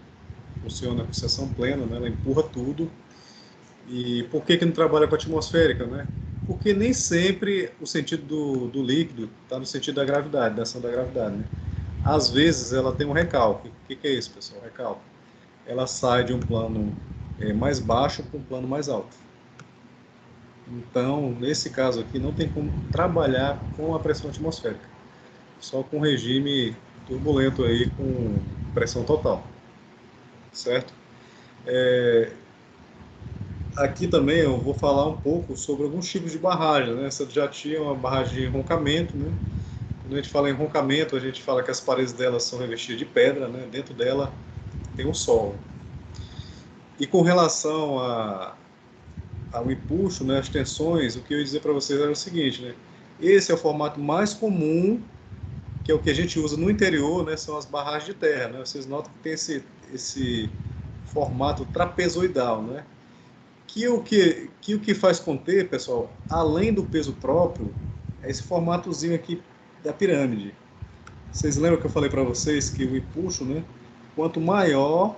Funciona com seção plena, né? Ela empurra tudo. E por que não trabalha com a atmosférica, né? Porque nem sempre o sentido do líquido está no sentido da gravidade, da ação da gravidade, né? Às vezes ela tem um recalque. O que é isso, pessoal? Recalque. Ela sai de um plano mais baixo para um plano mais alto. Então, nesse caso aqui, não tem como trabalhar com a pressão atmosférica. Só com regime turbulento aí, com pressão total. Certo? Aqui também eu vou falar um pouco sobre alguns tipos de barragem, né? Essa já tinha uma barragem de enroncamento, né? Quando a gente fala em enroncamento, a gente fala que as paredes dela são revestidas de pedra, né? Dentro dela tem um solo. E com relação ao empuxo, né, as tensões, o que eu ia dizer para vocês era o seguinte, né? Esse é o formato mais comum, que é o que a gente usa no interior, né? São as barragens de terra, né? Vocês notam que tem esse formato trapezoidal, né? O que faz conter, pessoal, além do peso próprio, é esse formatozinho aqui da pirâmide. Vocês lembram que eu falei para vocês que o empuxo, né? Quanto maior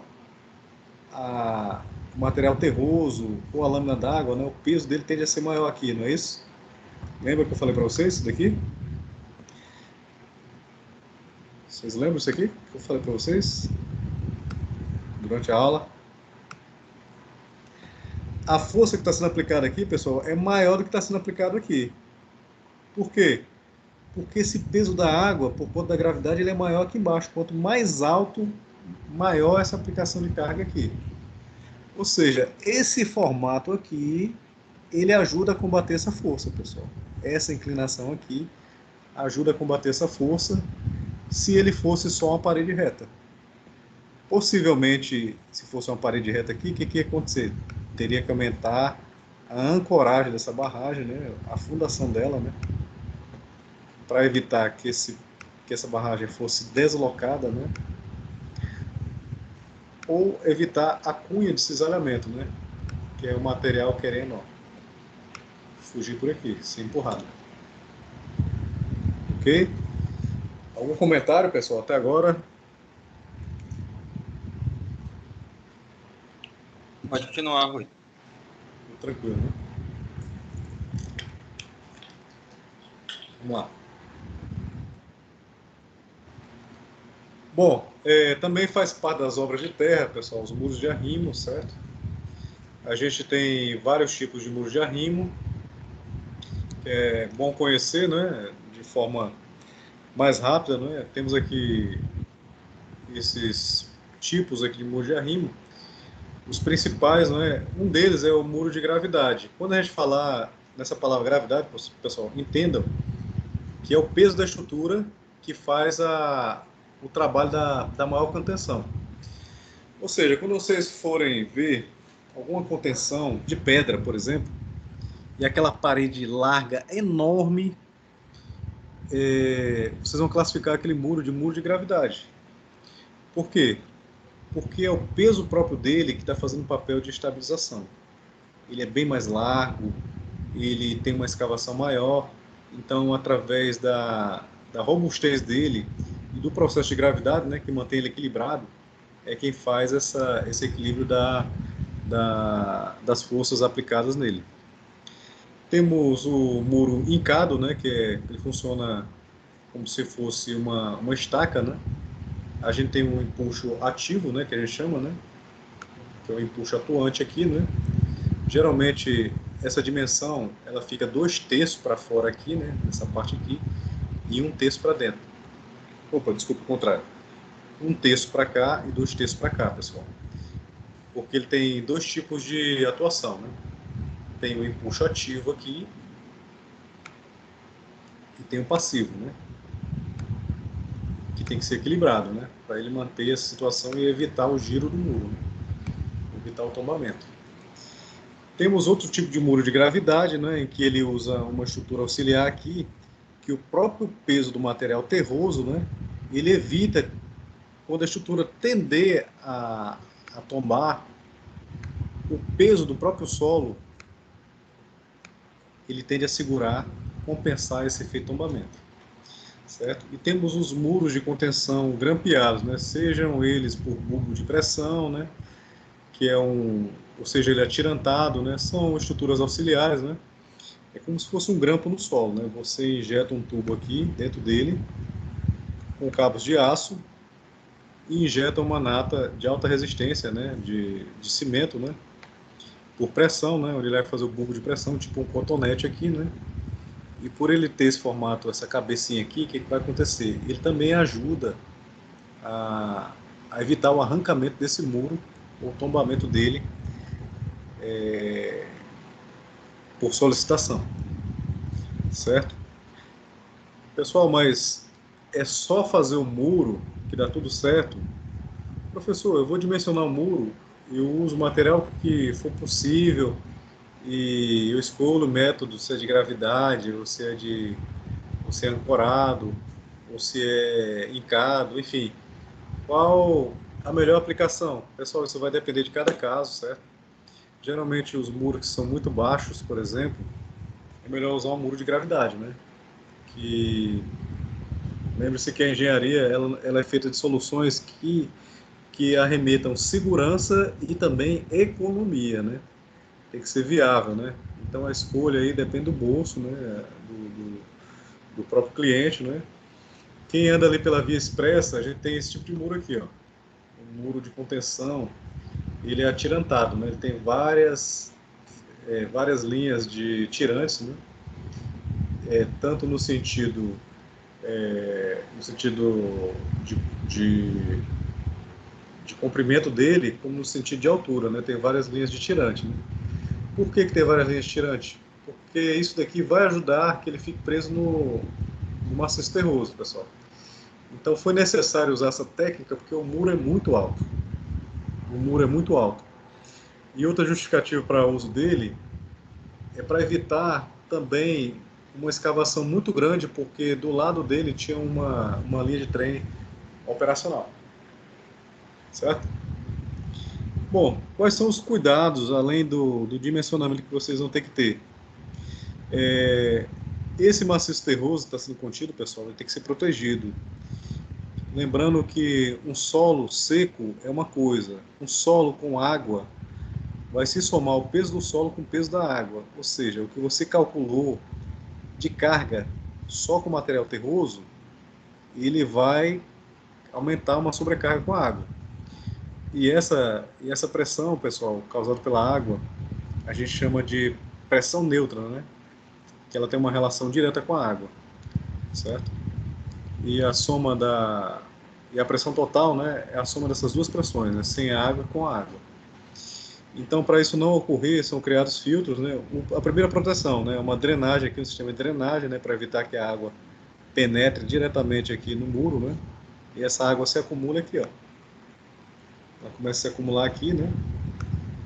o material terroso ou a lâmina d'água, né? O peso dele tende a ser maior aqui, não é isso? Lembra que eu falei para vocês isso daqui? Vocês lembram isso aqui que eu falei para vocês durante a aula? A força que está sendo aplicada aqui, pessoal, é maior do que está sendo aplicado aqui. Por quê? Porque esse peso da água, por conta da gravidade, ele é maior aqui embaixo. Quanto mais alto, maior essa aplicação de carga aqui. Ou seja, esse formato aqui, ele ajuda a combater essa força, pessoal. Essa inclinação aqui ajuda a combater essa força se ele fosse só uma parede reta. Possivelmente, se fosse uma parede reta aqui, o que ia acontecer? Teria que aumentar a ancoragem dessa barragem, né? A fundação dela, né? Para evitar que essa barragem fosse deslocada, né? Ou evitar a cunha de cisalhamento, né? Que é o material querendo fugir por aqui, ser empurrado. Ok? Algum comentário, pessoal, até agora? Pode continuar, Rui. Tranquilo, né? Vamos lá. Bom, também faz parte das obras de terra, pessoal, os muros de arrimo, certo? A gente tem vários tipos de muros de arrimo, que é bom conhecer, né, de forma mais rápida, né? Temos aqui esses tipos aqui de muro de arrimo. Os principais, né? Um deles é o muro de gravidade. Quando a gente falar nessa palavra gravidade, pessoal, entendam que é o peso da estrutura que faz o trabalho da maior contenção. Ou seja, quando vocês forem ver alguma contenção de pedra, por exemplo, e aquela parede larga, enorme, vocês vão classificar aquele muro de gravidade. Por quê? Porque é o peso próprio dele que está fazendo o papel de estabilização. Ele é bem mais largo, ele tem uma escavação maior, então através da robustez dele e do processo de gravidade, né, que mantém ele equilibrado, é quem faz esse equilíbrio das forças aplicadas nele. Temos o muro hincado, né, ele funciona como se fosse uma estaca, né? A gente tem um empuxo ativo, né, que a gente chama, né, que é o empuxo atuante aqui, né. Geralmente essa dimensão ela fica 2/3 para fora aqui, né, nessa parte aqui, e 1/3 para dentro. Opa, desculpa, o contrário. 1/3 para cá e 2/3 para cá, pessoal. Porque ele tem dois tipos de atuação, né? Tem o empuxo ativo aqui e tem o passivo, né? Que tem que ser equilibrado, né? Para ele manter essa situação e evitar o giro do muro, né? Evitar o tombamento. Temos outro tipo de muro de gravidade, né? Em que ele usa uma estrutura auxiliar aqui, que o próprio peso do material terroso, né? Ele evita, quando a estrutura tender a tombar, o peso do próprio solo ele tende a segurar, compensar esse efeito tombamento, certo? E temos os muros de contenção grampeados, né? Sejam eles por bulbo de pressão, né? Que é ou seja, ele é atirantado, né? São estruturas auxiliares, né? É como se fosse um grampo no solo, né? Você injeta um tubo aqui dentro dele, com cabos de aço, e injeta uma nata de alta resistência, né? De cimento, né? Por pressão, né? Onde ele vai fazer o bulbo de pressão, tipo um cotonete aqui, né? E por ele ter esse formato, essa cabecinha aqui, o que vai acontecer? Ele também ajuda a evitar o arrancamento desse muro, ou o tombamento dele por solicitação, certo? Pessoal, mas é só fazer o muro que dá tudo certo? Professor, eu vou dimensionar o muro, eu uso o material que for possível e eu escolho o método, se é de gravidade, ou se é ancorado, ou se é hincado, enfim. Qual a melhor aplicação? Pessoal, isso vai depender de cada caso, certo? Geralmente os muros que são muito baixos, por exemplo, é melhor usar um muro de gravidade, né? Que lembre-se que a engenharia ela é feita de soluções que arremetam segurança e também economia, né? Tem que ser viável, né? Então a escolha aí depende do bolso, né? Do próprio cliente, né? Quem anda ali pela via expressa, a gente tem esse tipo de muro aqui, ó. Um muro de contenção, ele é atirantado, né? Ele tem várias linhas de tirantes, né? Tanto no sentido de comprimento dele, como no sentido de altura, né? Tem várias linhas de tirante, né? Por que tem várias linhas de tirante? Porque isso daqui vai ajudar que ele fique preso no maciço terroso, pessoal. Então foi necessário usar essa técnica porque o muro é muito alto. O muro é muito alto. E outra justificativa para o uso dele é para evitar também uma escavação muito grande, porque do lado dele tinha uma linha de trem operacional. Certo? Bom, quais são os cuidados, além do dimensionamento que vocês vão ter que ter? Esse maciço terroso está sendo contido, pessoal, ele tem que ser protegido. Lembrando que um solo seco é uma coisa, um solo com água vai se somar o peso do solo com o peso da água. Ou seja, o que você calculou de carga só com material terroso, ele vai aumentar uma sobrecarga com a água. E essa pressão, pessoal, causada pela água, a gente chama de pressão neutra, né? Que ela tem uma relação direta com a água, certo? E a soma e a pressão total, né, é a soma dessas duas pressões, né, sem a água com a água. Então, para isso não ocorrer, são criados filtros, né? A primeira proteção, né, uma drenagem aqui, um sistema de drenagem, né, para evitar que a água penetre diretamente aqui no muro, né? E essa água se acumula aqui, ó. Ela começa a se acumular aqui, né?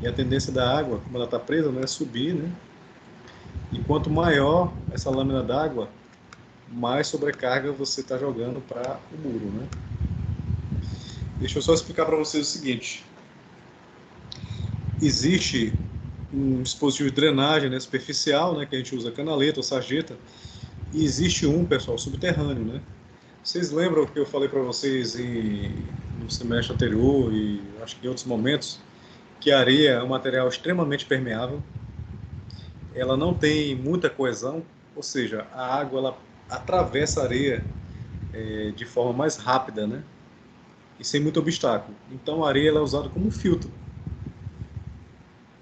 E a tendência da água, como ela está presa, né, é subir, né? E quanto maior essa lâmina d'água, mais sobrecarga você está jogando para o muro, né? Deixa eu só explicar para vocês o seguinte. Existe um dispositivo de drenagem, né, superficial, né, que a gente usa canaleta ou sarjeta, e existe um, pessoal, subterrâneo, né? Vocês lembram que eu falei para vocês no semestre anterior e acho que em outros momentos, que a areia é um material extremamente permeável, ela não tem muita coesão, ou seja, a água ela atravessa a areia de forma mais rápida, né? E sem muito obstáculo. Então a areia ela é usada como filtro.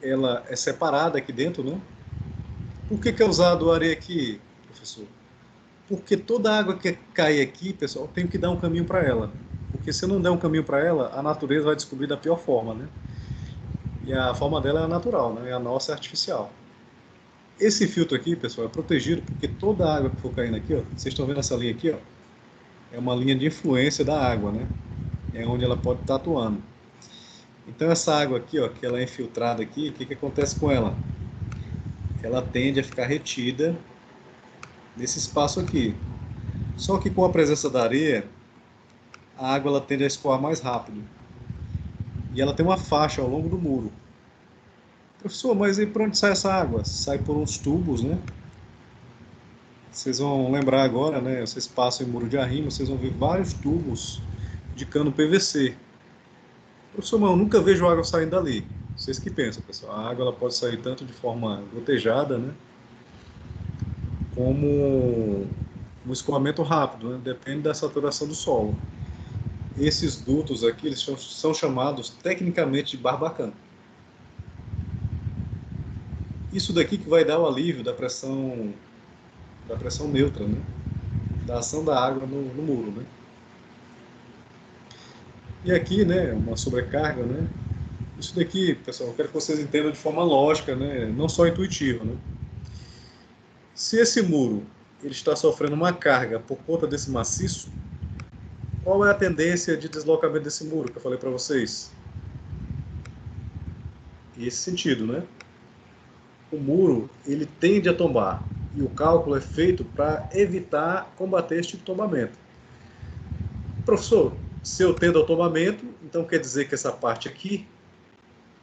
Ela é separada aqui dentro, né? Por que é usado a areia aqui, professor? Porque toda a água que cai aqui, pessoal, tem que dar um caminho para ela. Porque se não der um caminho para ela, a natureza vai descobrir da pior forma, né? E a forma dela é a natural, né? E a nossa é artificial. Esse filtro aqui, pessoal, é protegido porque toda a água que for caindo aqui, ó, vocês estão vendo essa linha aqui, ó, é uma linha de influência da água, né? É onde ela pode estar atuando. Então essa água aqui, ó, que ela é infiltrada aqui, o que acontece com ela? Ela tende a ficar retida nesse espaço aqui. Só que com a presença da areia, a água ela tende a escoar mais rápido. E ela tem uma faixa ao longo do muro. Professor, mas e por onde sai essa água? Sai por uns tubos, né? Vocês vão lembrar agora, né? Vocês passam em muro de arrimo, vocês vão ver vários tubos de cano PVC. Professor, mas eu nunca vejo água saindo dali. Vocês que pensam, pessoal? A água ela pode sair tanto de forma gotejada, né? Como um escoamento rápido, né? Depende da saturação do solo. Esses dutos aqui eles são chamados tecnicamente de barbacana. Isso daqui que vai dar o alívio da pressão neutra, né? Da ação da água no muro, né? E aqui, né, uma sobrecarga, né? Isso daqui, pessoal, eu quero que vocês entendam de forma lógica, né? Não só intuitiva, né? Se esse muro ele está sofrendo uma carga por conta desse maciço, qual é a tendência de deslocamento desse muro que eu falei para vocês? Esse sentido, né? O muro ele tende a tombar e o cálculo é feito para evitar combater esse tipo de tombamento. Professor, se eu tendo ao tombamento, então quer dizer que essa parte aqui,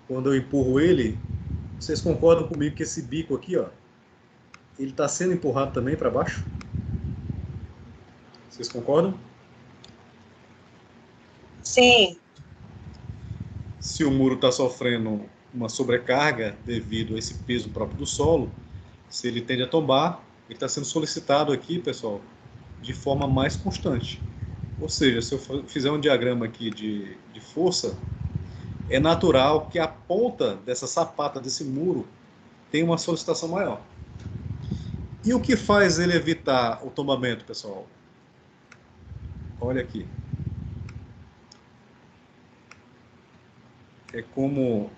quando eu empurro ele, vocês concordam comigo que esse bico aqui, ó, ele está sendo empurrado também para baixo? Vocês concordam? Sim. Se o muro está sofrendo uma sobrecarga devido a esse peso próprio do solo, se ele tende a tombar, ele está sendo solicitado aqui, pessoal, de forma mais constante. Ou seja, se eu fizer um diagrama aqui de força, é natural que a ponta dessa sapata desse muro tenha uma solicitação maior. E o que faz ele evitar o tombamento, pessoal? Olha aqui. É como...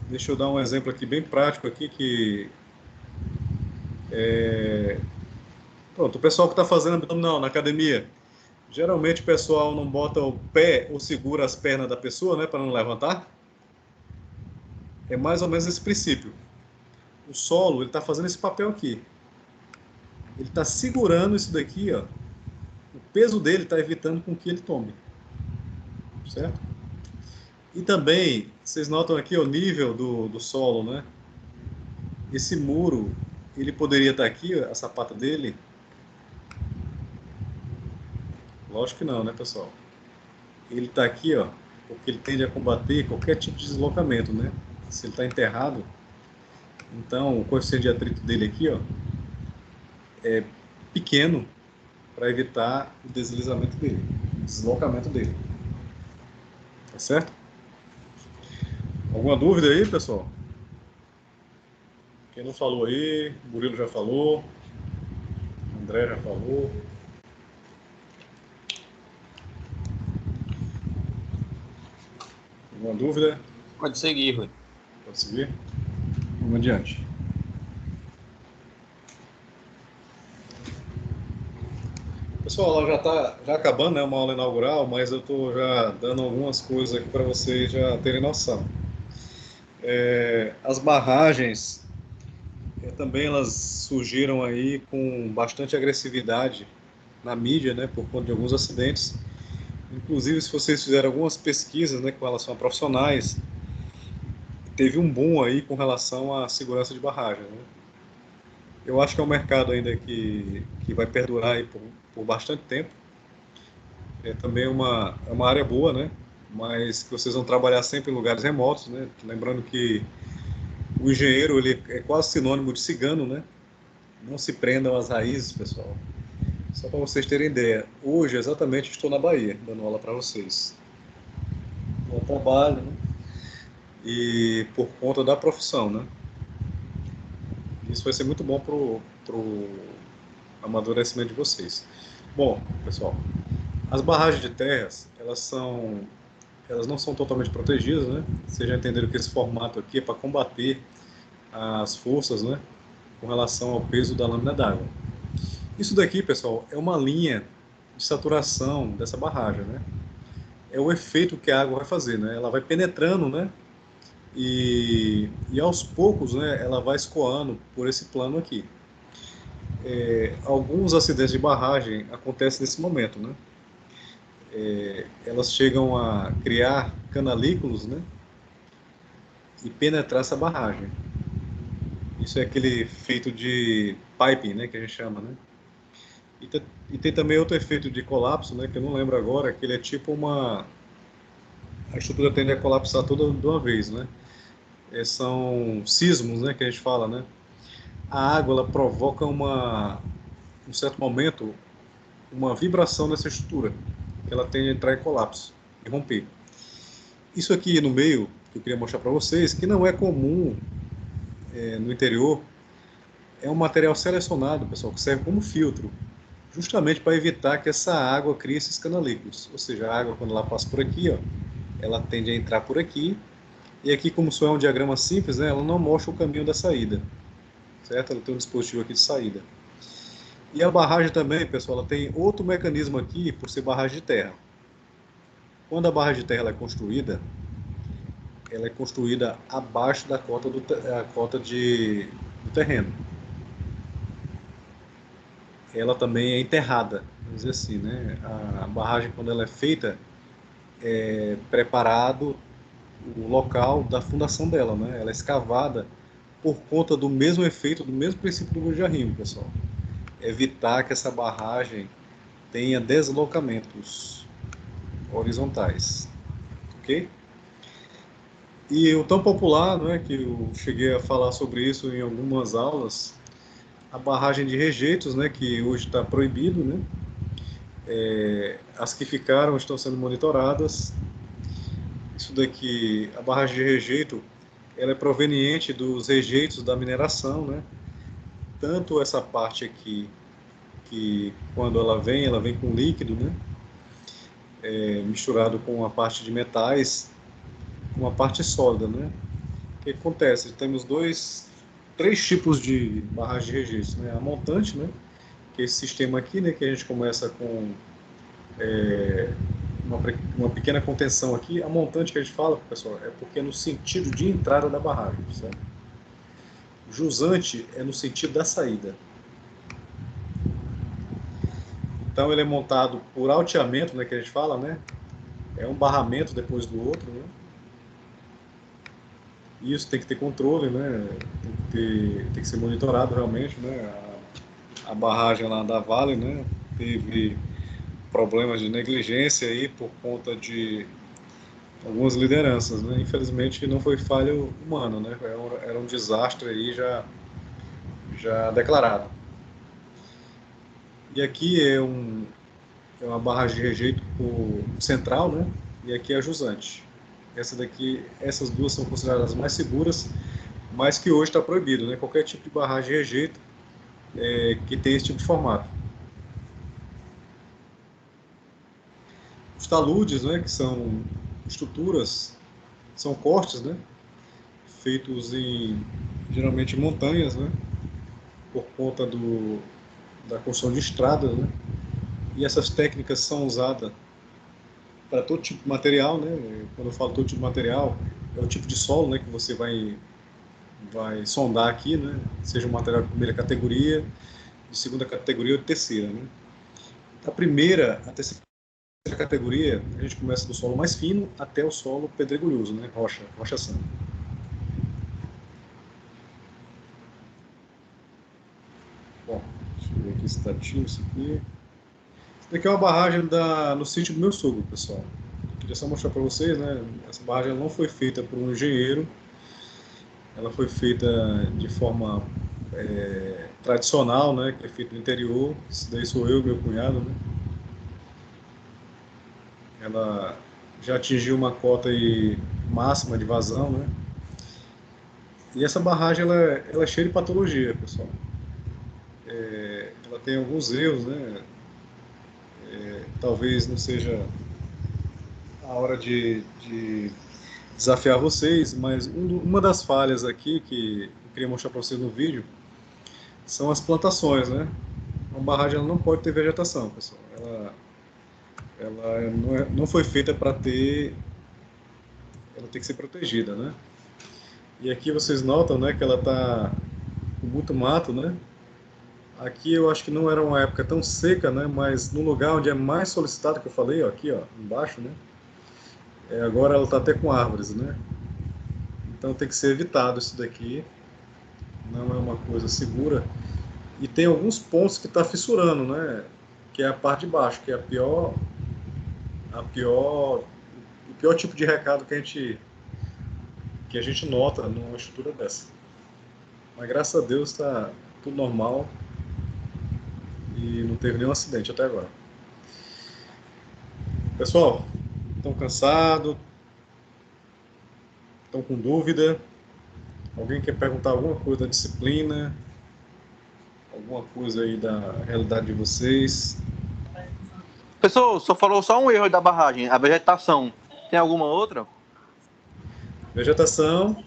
Deixa eu dar um exemplo aqui bem prático aqui que... Pronto, o pessoal que está fazendo abdominal na academia, geralmente o pessoal não bota o pé ou segura as pernas da pessoa, né, para não levantar. É mais ou menos esse princípio. O solo, ele está fazendo esse papel aqui. Ele está segurando isso daqui, ó. O peso dele está evitando com que ele tome. Certo? E também, vocês notam aqui o nível do solo, né? Esse muro, ele poderia estar aqui, ó, a sapata dele. Lógico que não, né, pessoal? Ele está aqui, ó, porque ele tende a combater qualquer tipo de deslocamento, né? Se ele está enterrado, então o coeficiente de atrito dele aqui, ó, é pequeno para evitar o deslizamento dele, o deslocamento dele. Tá certo? Alguma dúvida aí, pessoal? Quem não falou aí, o Murilo já falou, o André já falou. Alguma dúvida? Pode seguir, Rui. Pode seguir? Vamos adiante. Pessoal, ela já está acabando, né, uma aula inaugural, mas eu estou já dando algumas coisas aqui para vocês já terem noção. As barragens também elas surgiram aí com bastante agressividade na mídia, né, por conta de alguns acidentes. Inclusive, se vocês fizeram algumas pesquisas, né, com relação a profissionais, teve um boom aí com relação à segurança de barragem, né? Eu acho que é um mercado ainda que vai perdurar aí por bastante tempo. É também é uma área boa, né? Mas que vocês vão trabalhar sempre em lugares remotos, né? Lembrando que o engenheiro ele é quase sinônimo de cigano, né? Não se prendam às raízes, pessoal. Só para vocês terem ideia, hoje exatamente estou na Bahia, dando aula para vocês. Bom trabalho, né? E por conta da profissão, né? Isso vai ser muito bom pro amadurecimento de vocês. Bom, pessoal, as barragens de terras, elas não são totalmente protegidas, né? Vocês já entenderam que esse formato aqui é para combater as forças, né? Com relação ao peso da lâmina d'água. Isso daqui, pessoal, é uma linha de saturação dessa barragem, né? É o efeito que a água vai fazer, né? Ela vai penetrando, né? E aos poucos, né, ela vai escoando por esse plano aqui. Alguns acidentes de barragem acontecem nesse momento, né? Elas chegam a criar canalículos, né? E penetrar essa barragem. Isso é aquele efeito de piping, né, que a gente chama, né? E tem também outro efeito de colapso, né, que eu não lembro agora, que ele é tipo a estrutura tende a colapsar toda de uma vez, né? São sismos, né, que a gente fala, né? A água ela provoca um certo momento uma vibração nessa estrutura, que ela tende a entrar em colapso e romper. Isso aqui no meio que eu queria mostrar para vocês, que não é comum no interior, é um material selecionado, pessoal, que serve como filtro, justamente para evitar que essa água crie esses canalículos. Ou seja, a água quando ela passa por aqui, ó, ela tende a entrar por aqui. E aqui, como só é um diagrama simples, né, ela não mostra o caminho da saída, certo? Ela tem um dispositivo aqui de saída. E a barragem também, pessoal, ela tem outro mecanismo aqui, por ser barragem de terra. Quando a barragem de terra ela é construída abaixo da cota do terreno. Ela também é enterrada, vamos dizer assim, né? A barragem, quando ela é feita, é preparado o local da fundação dela, né? Ela é escavada por conta do mesmo efeito, do mesmo princípio do Bugio de Arrimo, pessoal. Evitar que essa barragem tenha deslocamentos horizontais, ok? E o tão popular, né, que eu cheguei a falar sobre isso em algumas aulas, a barragem de rejeitos, né, que hoje está proibido, né? As que ficaram estão sendo monitoradas. Isso daqui, a barragem de rejeito, ela é proveniente dos rejeitos da mineração, né? Tanto essa parte aqui, que quando ela vem com líquido, né? Misturado com a parte de metais, com a parte sólida, né? O que acontece? Temos três tipos de barragem de rejeitos, né? A montante, né? Que é esse sistema aqui, né? Que a gente começa com uma pequena contenção aqui. A montante que a gente fala, pessoal, é porque é no sentido de entrada da barragem, certo? O jusante é no sentido da saída. Então ele é montado por alteamento, né, que a gente fala, né? É um barramento depois do outro, né? Isso tem que ter controle, né? Tem que ser monitorado realmente, né? A barragem lá da Vale, né? Teve problemas de negligência aí por conta de algumas lideranças, né? Infelizmente não foi falha humana, né? Era um desastre aí já declarado. E aqui é uma barragem de rejeito central, né? E aqui é a jusante. Essas duas são consideradas as mais seguras, mas que hoje está proibido, né? Qualquer tipo de barragem de rejeito que tem esse tipo de formato. Os taludes, né? Que são estruturas, são cortes, né? Feitos geralmente em montanhas, né? Por conta da construção de estradas, né? E essas técnicas são usadas para todo tipo de material, né? Quando eu falo todo tipo de material, é o tipo de solo, né? Que você vai sondar aqui, né? Seja um material de primeira categoria, de segunda categoria ou de terceira, né? Da primeira à terceira categoria, a gente começa do solo mais fino até o solo pedregulhoso, né? Rochação. Bom, deixa eu ver aqui se está ativo isso aqui. Isso daqui é uma barragem no sítio do meu sogro, pessoal. Queria só mostrar para vocês, né? Essa barragem não foi feita por um engenheiro, ela foi feita de forma tradicional, né? Que é feita no interior. Isso daí sou eu e meu cunhado, né? Ela já atingiu uma cota máxima de vazão, né? E essa barragem ela é cheia de patologia, pessoal. Ela tem alguns erros, né? Talvez não seja a hora de desafiar vocês, mas uma das falhas aqui que eu queria mostrar para vocês no vídeo são as plantações, né? Uma barragem ela não pode ter vegetação, pessoal. Ela não foi feita para ter, ela tem que ser protegida, né? E aqui vocês notam, né, que ela está com muito mato, né? Aqui eu acho que não era uma época tão seca, né? Mas no lugar onde é mais solicitado, que eu falei, ó, aqui, ó, embaixo, né? Agora ela está até com árvores, né? Então tem que ser evitado isso daqui. Não é uma coisa segura. E tem alguns pontos que está fissurando, né? Que é a parte de baixo, que é o pior tipo de recado que a gente nota numa estrutura dessa. Mas graças a Deus está tudo normal e não teve nenhum acidente até agora. Pessoal, estão cansados? Estão com dúvida? Alguém quer perguntar alguma coisa da disciplina? Alguma coisa aí da realidade de vocês? Pessoal, só falou só um erro aí da barragem, a vegetação. Tem alguma outra? Vegetação,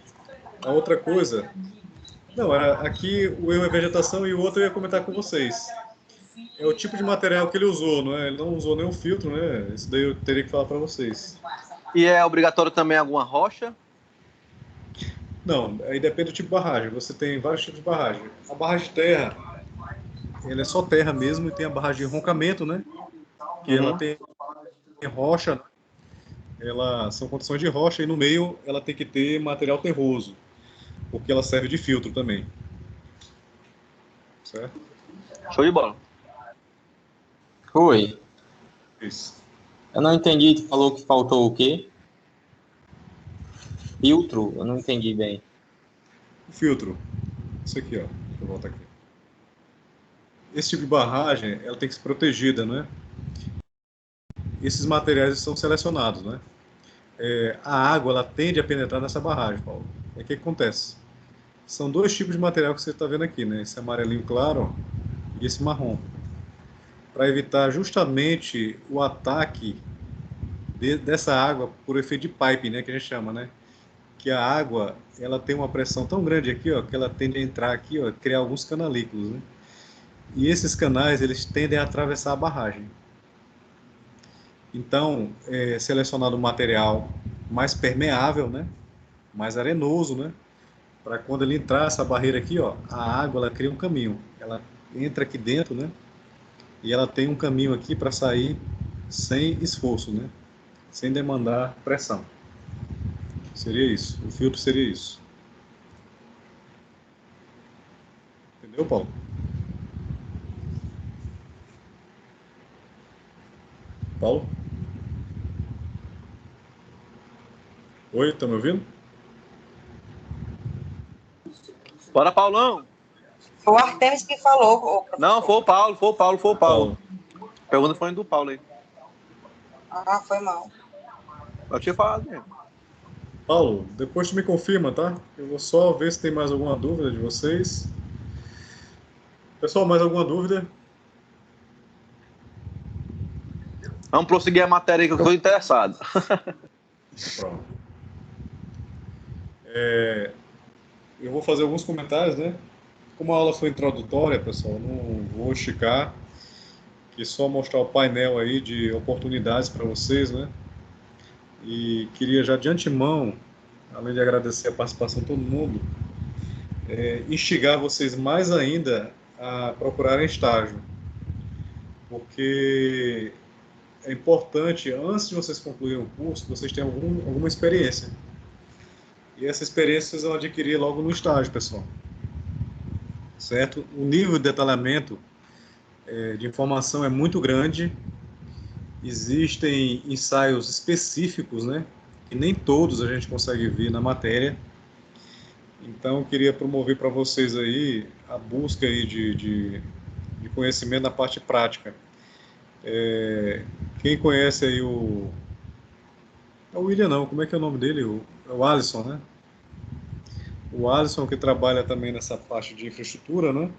a outra coisa. Não, aqui o erro é vegetação e o outro eu ia comentar com vocês. É o tipo de material que ele usou, não é? Ele não usou nenhum filtro, né? Isso daí eu teria que falar para vocês. E é obrigatório também alguma rocha? Não, aí depende do tipo de barragem. Você tem vários tipos de barragem. A barragem de terra, ela é só terra mesmo, e tem a barragem de roncamento, né? Que ela tem rocha, são condições de rocha, e no meio ela tem que ter material terroso, porque ela serve de filtro também. Certo? Show de bola. Oi, Isso. eu não entendi, tu falou que faltou o quê? Filtro? Eu não entendi bem. O filtro. Isso aqui, ó. Deixa eu voltar aqui. Esse tipo de barragem, ela tem que ser protegida, né? Esses materiais são selecionados, né? A água, ela tende a penetrar nessa barragem, Paulo. E o que acontece? São dois tipos de material que você está vendo aqui, né? Esse amarelinho claro, ó, e esse marrom. Para evitar justamente o ataque dessa água por efeito de pipe, né? Que a gente chama, né? Que a água, ela tem uma pressão tão grande aqui, ó, que ela tende a entrar aqui, ó, criar alguns canalículos, né? E esses canais, eles tendem a atravessar a barragem. Então, é selecionado um material mais permeável, né? Mais arenoso, né? Para quando ele entrar essa barreira aqui, ó, a água ela cria um caminho. Ela entra aqui dentro, né? E ela tem um caminho aqui para sair sem esforço, né? Sem demandar pressão. Seria isso. O filtro seria isso. Entendeu, Paulo? Paulo? Oi, tá me ouvindo? Bora, Paulão! Foi o Artemis que falou. Ô, professor. Não, foi o Paulo. Paulo. A pergunta foi do Paulo aí. Ah, foi mal. Eu tinha falado mesmo. Paulo, depois tu me confirma, tá? Eu vou só ver se tem mais alguma dúvida de vocês. Pessoal, mais alguma dúvida? Vamos prosseguir a matéria aí que eu estou interessado. Pronto. Eu vou fazer alguns comentários, né? Como a aula foi introdutória, pessoal, não vou esticar, que só mostrar o painel aí de oportunidades para vocês, né? E queria já de antemão, além de agradecer a participação de todo mundo, instigar vocês mais ainda a procurarem estágio, porque é importante, antes de vocês concluírem o curso, vocês tenham alguma experiência. E essa experiência vocês vão adquirir logo no estágio, pessoal. Certo? O nível de detalhamento de informação é muito grande. Existem ensaios específicos, né? Que nem todos a gente consegue ver na matéria. Então, eu queria promover para vocês aí a busca aí de conhecimento na parte prática. Quem conhece aí o William, não, como é que é o nome dele? O Alisson, né? O Alisson, que trabalha também nessa parte de infraestrutura, né?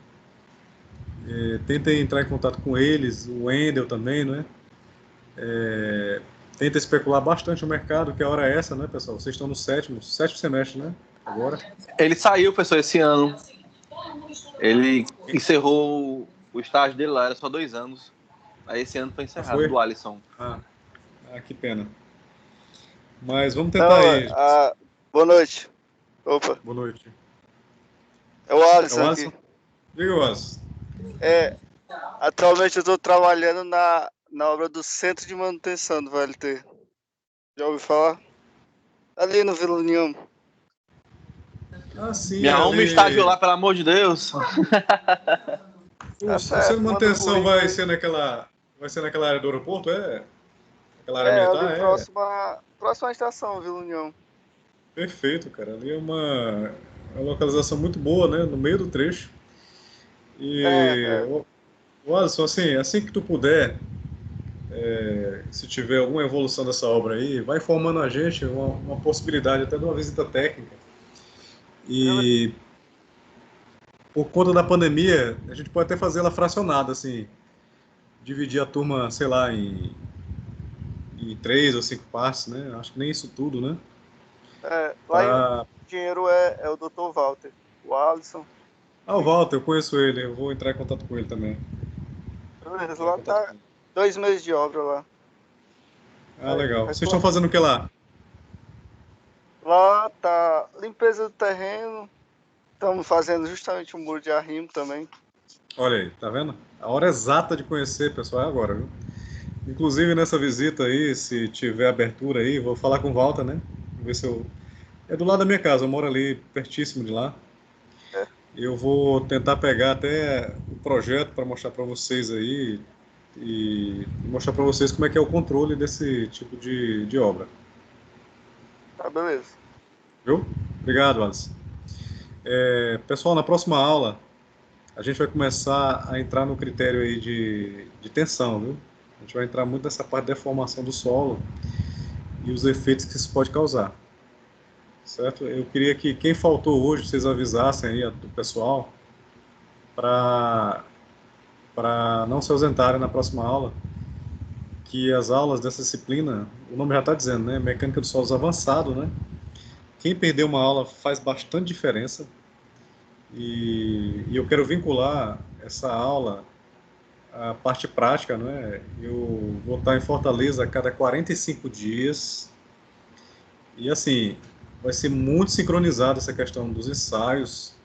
Tenta entrar em contato com eles, o Wendel também, né? Tenta especular bastante o mercado, que a hora é essa, né, pessoal? Vocês estão no sétimo semestre, né? Agora. Ele saiu, pessoal, esse ano. Ele encerrou o estágio dele lá, era só 2 anos. Aí esse ano foi encerrado, Foi? do Alisson. Que pena. Mas vamos tentar aí. Boa noite. Opa, Boa noite. é o Alisson É o aqui. Alisson? Diga, Alisson. Atualmente eu estou trabalhando na obra do Centro de Manutenção do VLT. Já ouviu falar? Ali no Vila União. Sim. Me arruma um estágio lá, pelo amor de Deus. O centro de manutenção vai ser naquela área do aeroporto, Aquela área militar, ali próxima à estação, Vila União. Perfeito, cara. Ali é uma localização muito boa, né? No meio do trecho. E, o Alisson, assim que tu puder, se tiver alguma evolução dessa obra aí, vai informando a gente uma possibilidade até de uma visita técnica. E por conta da pandemia, a gente pode até fazer ela fracionada, assim, dividir a turma, sei lá, em 3 ou 5 partes, né? Acho que nem isso tudo, né? Lá o engenheiro é o Dr. Walter, o Alisson. O Walter, eu conheço ele, eu vou entrar em contato com ele também. Beleza, lá tá 2 meses de obra lá. Legal. Vocês estão fazendo o que lá? Lá tá limpeza do terreno. Estamos fazendo justamente um muro de arrimo também. Olha aí, tá vendo? A hora exata de conhecer, pessoal, é agora, viu? Inclusive nessa visita aí, se tiver abertura aí, vou falar com o Walter, né? Vou ver se eu... É do lado da minha casa, eu moro ali pertíssimo de lá. Eu vou tentar pegar até o projeto para mostrar para vocês aí e mostrar para vocês como é que é o controle desse tipo de obra. Tá, beleza. Viu? Obrigado, Alisson. Pessoal, na próxima aula, a gente vai começar a entrar no critério aí de tensão, viu? A gente vai entrar muito nessa parte de deformação do solo e os efeitos que isso pode causar. Certo? Eu queria que quem faltou hoje, vocês avisassem aí do pessoal para não se ausentarem na próxima aula, que as aulas dessa disciplina, o nome já está dizendo, né? Mecânica dos solos avançado, né? Quem perdeu uma aula faz bastante diferença e eu quero vincular essa aula à parte prática, né? Eu vou estar em Fortaleza a cada 45 dias e assim, vai ser muito sincronizada essa questão dos ensaios.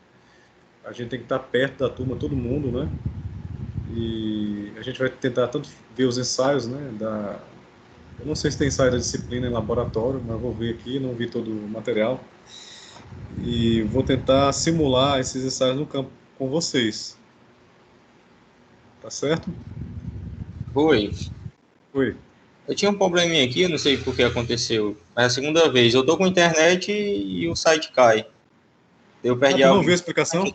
A gente tem que estar perto da turma, todo mundo, né? E a gente vai tentar tanto ver os ensaios, né? Eu não sei se tem ensaio da disciplina em laboratório, mas vou ver aqui, não vi todo o material. E vou tentar simular esses ensaios no campo com vocês. Tá certo? Oi. Oi. Eu tinha um probleminha aqui, eu não sei por que aconteceu. Mas é a segunda vez, eu tô com internet e o site cai. Eu perdi não viu a explicação?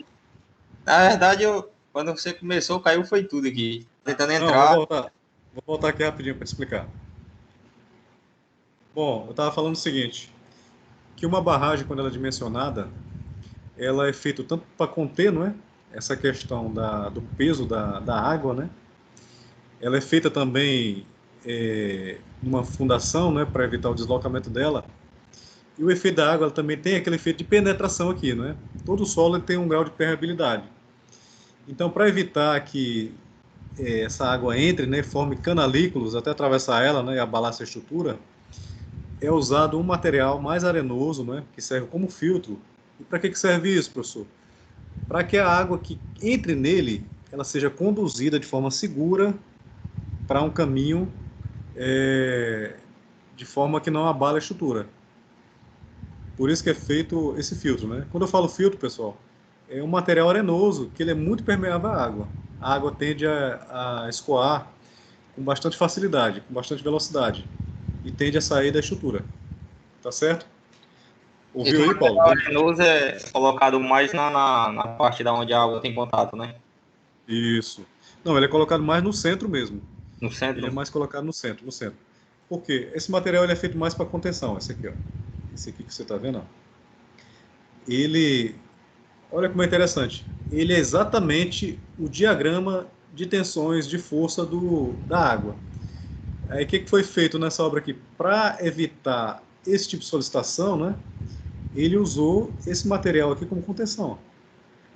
Na verdade, quando você começou, caiu foi tudo aqui. Tentando Não, entrar. vou voltar aqui rapidinho para te explicar. Bom, eu estava falando o seguinte, que uma barragem, quando ela é dimensionada, ela é feita tanto para conter, não é? Essa questão do peso da água, né? Ela é feita também numa fundação, né, para evitar o deslocamento dela. E o efeito da água ela também tem aquele efeito de penetração aqui, não é? Todo solo tem um grau de permeabilidade. Então, para evitar que essa água entre, né, forme canalículos até atravessar ela, né, e abalar essa estrutura, é usado um material mais arenoso, né, que serve como filtro. E para que serve isso, professor? Para que a água que entre nele, ela seja conduzida de forma segura para um caminho de forma que não abale a estrutura. Por isso que é feito esse filtro, né? Quando eu falo filtro, pessoal, é um material arenoso que ele é muito permeável à água. A água tende a escoar com bastante facilidade, com bastante velocidade e tende a sair da estrutura. Tá certo? Ouviu aí, Paulo? O arenoso é colocado mais na parte da onde a água tem contato, né? Isso. Não, ele é colocado mais no centro mesmo. No centro? Ele é mais colocado no centro. Por quê? Esse material ele é feito mais para contenção. Esse aqui, ó. Esse aqui que você está vendo, ó. Ele, olha como é interessante. Ele é exatamente o diagrama de tensões de força da água. Aí o que foi feito nessa obra aqui? Para evitar esse tipo de solicitação, né? Ele usou esse material aqui como contenção.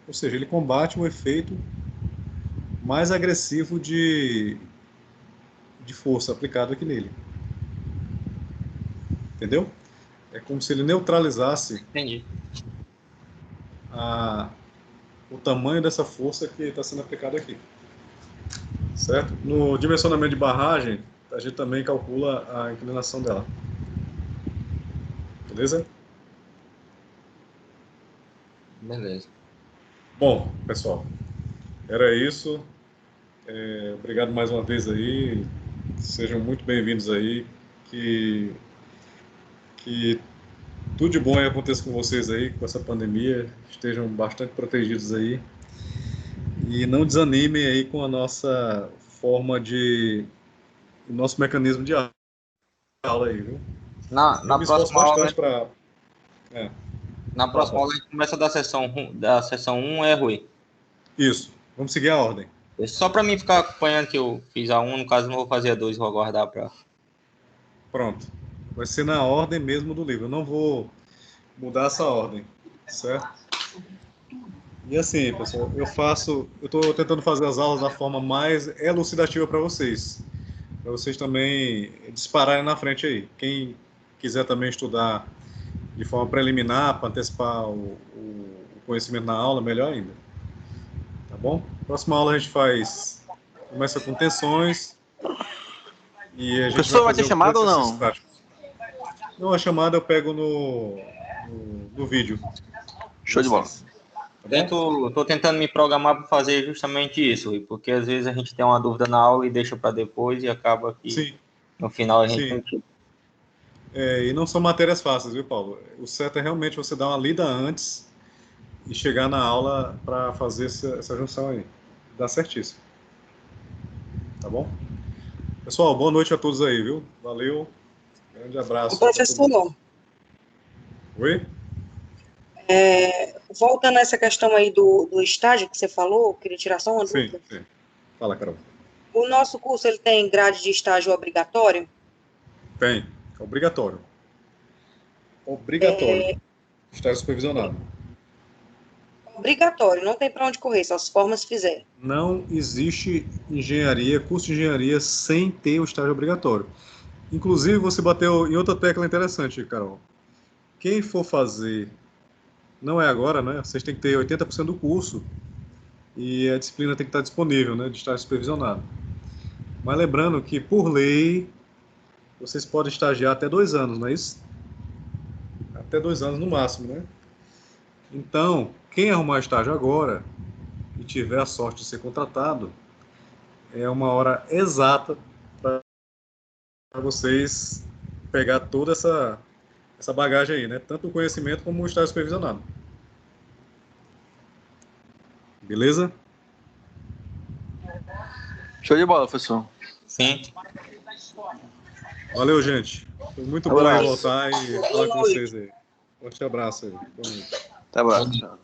Ou seja, ele combate o efeito mais agressivo de força aplicado aqui nele. Entendeu? É como se ele neutralizasse o tamanho dessa força que está sendo aplicada aqui. Certo? No dimensionamento de barragem, a gente também calcula a inclinação dela. Beleza? Beleza. Bom, pessoal, era isso. Obrigado mais uma vez aí. Sejam muito bem-vindos aí. Que tudo de bom aconteça com vocês aí, com essa pandemia. Estejam bastante protegidos aí. E não desanimem aí com a nossa forma o nosso mecanismo de aula aí, viu? Na próxima aula, Na próxima aula a gente começa da sessão 1, Rui? Isso. Vamos seguir a ordem. Só para mim ficar acompanhando que eu fiz a 1, no caso não vou fazer a 2, vou aguardar para... Pronto. Vai ser na ordem mesmo do livro. Eu não vou mudar essa ordem, certo? E assim, pessoal, eu estou tentando fazer as aulas da forma mais elucidativa para vocês também dispararem na frente aí. Quem quiser também estudar de forma preliminar, para antecipar o conhecimento na aula, melhor ainda. Tá bom? Próxima aula a gente começa com tensões. E a gente Professor, vai ter chamada ou não? Não, a chamada eu pego no vídeo. Show de bola. Estou tentando me programar para fazer justamente isso, Rui, porque às vezes a gente tem uma dúvida na aula e deixa para depois e acaba que no final a gente não... E não são matérias fáceis, viu, Paulo? O certo é realmente você dar uma lida antes e chegar na aula para fazer essa junção aí. Dá certíssimo. Tá bom? Pessoal, boa noite a todos aí, viu? Valeu. Grande abraço. Professor. Oi? Voltando a essa questão aí do estágio que você falou, queria tirar só uma dúvida. Sim. Fala, Carol. O nosso curso, ele tem grade de estágio obrigatório? Tem. Obrigatório. Estágio supervisionado. Obrigatório, não tem para onde correr, só se forma se fizer. Não existe curso de engenharia sem ter o estágio obrigatório. Inclusive, você bateu em outra tecla interessante, Carol. Quem for fazer, não é agora, né? Vocês têm que ter 80% do curso e a disciplina tem que estar disponível, né? De estágio supervisionado. Mas lembrando que, por lei, vocês podem estagiar até 2 anos, não é isso? Até 2 anos no máximo, né? Então, quem arrumar estágio agora e tiver a sorte de ser contratado, é uma hora exata para vocês pegar toda essa bagagem aí, né? Tanto o conhecimento como o estágio supervisionado. Beleza? Show de bola, professor. Sim. Valeu, gente. Foi muito bom voltar e falar com vocês aí. Forte abraço aí. Até a próxima.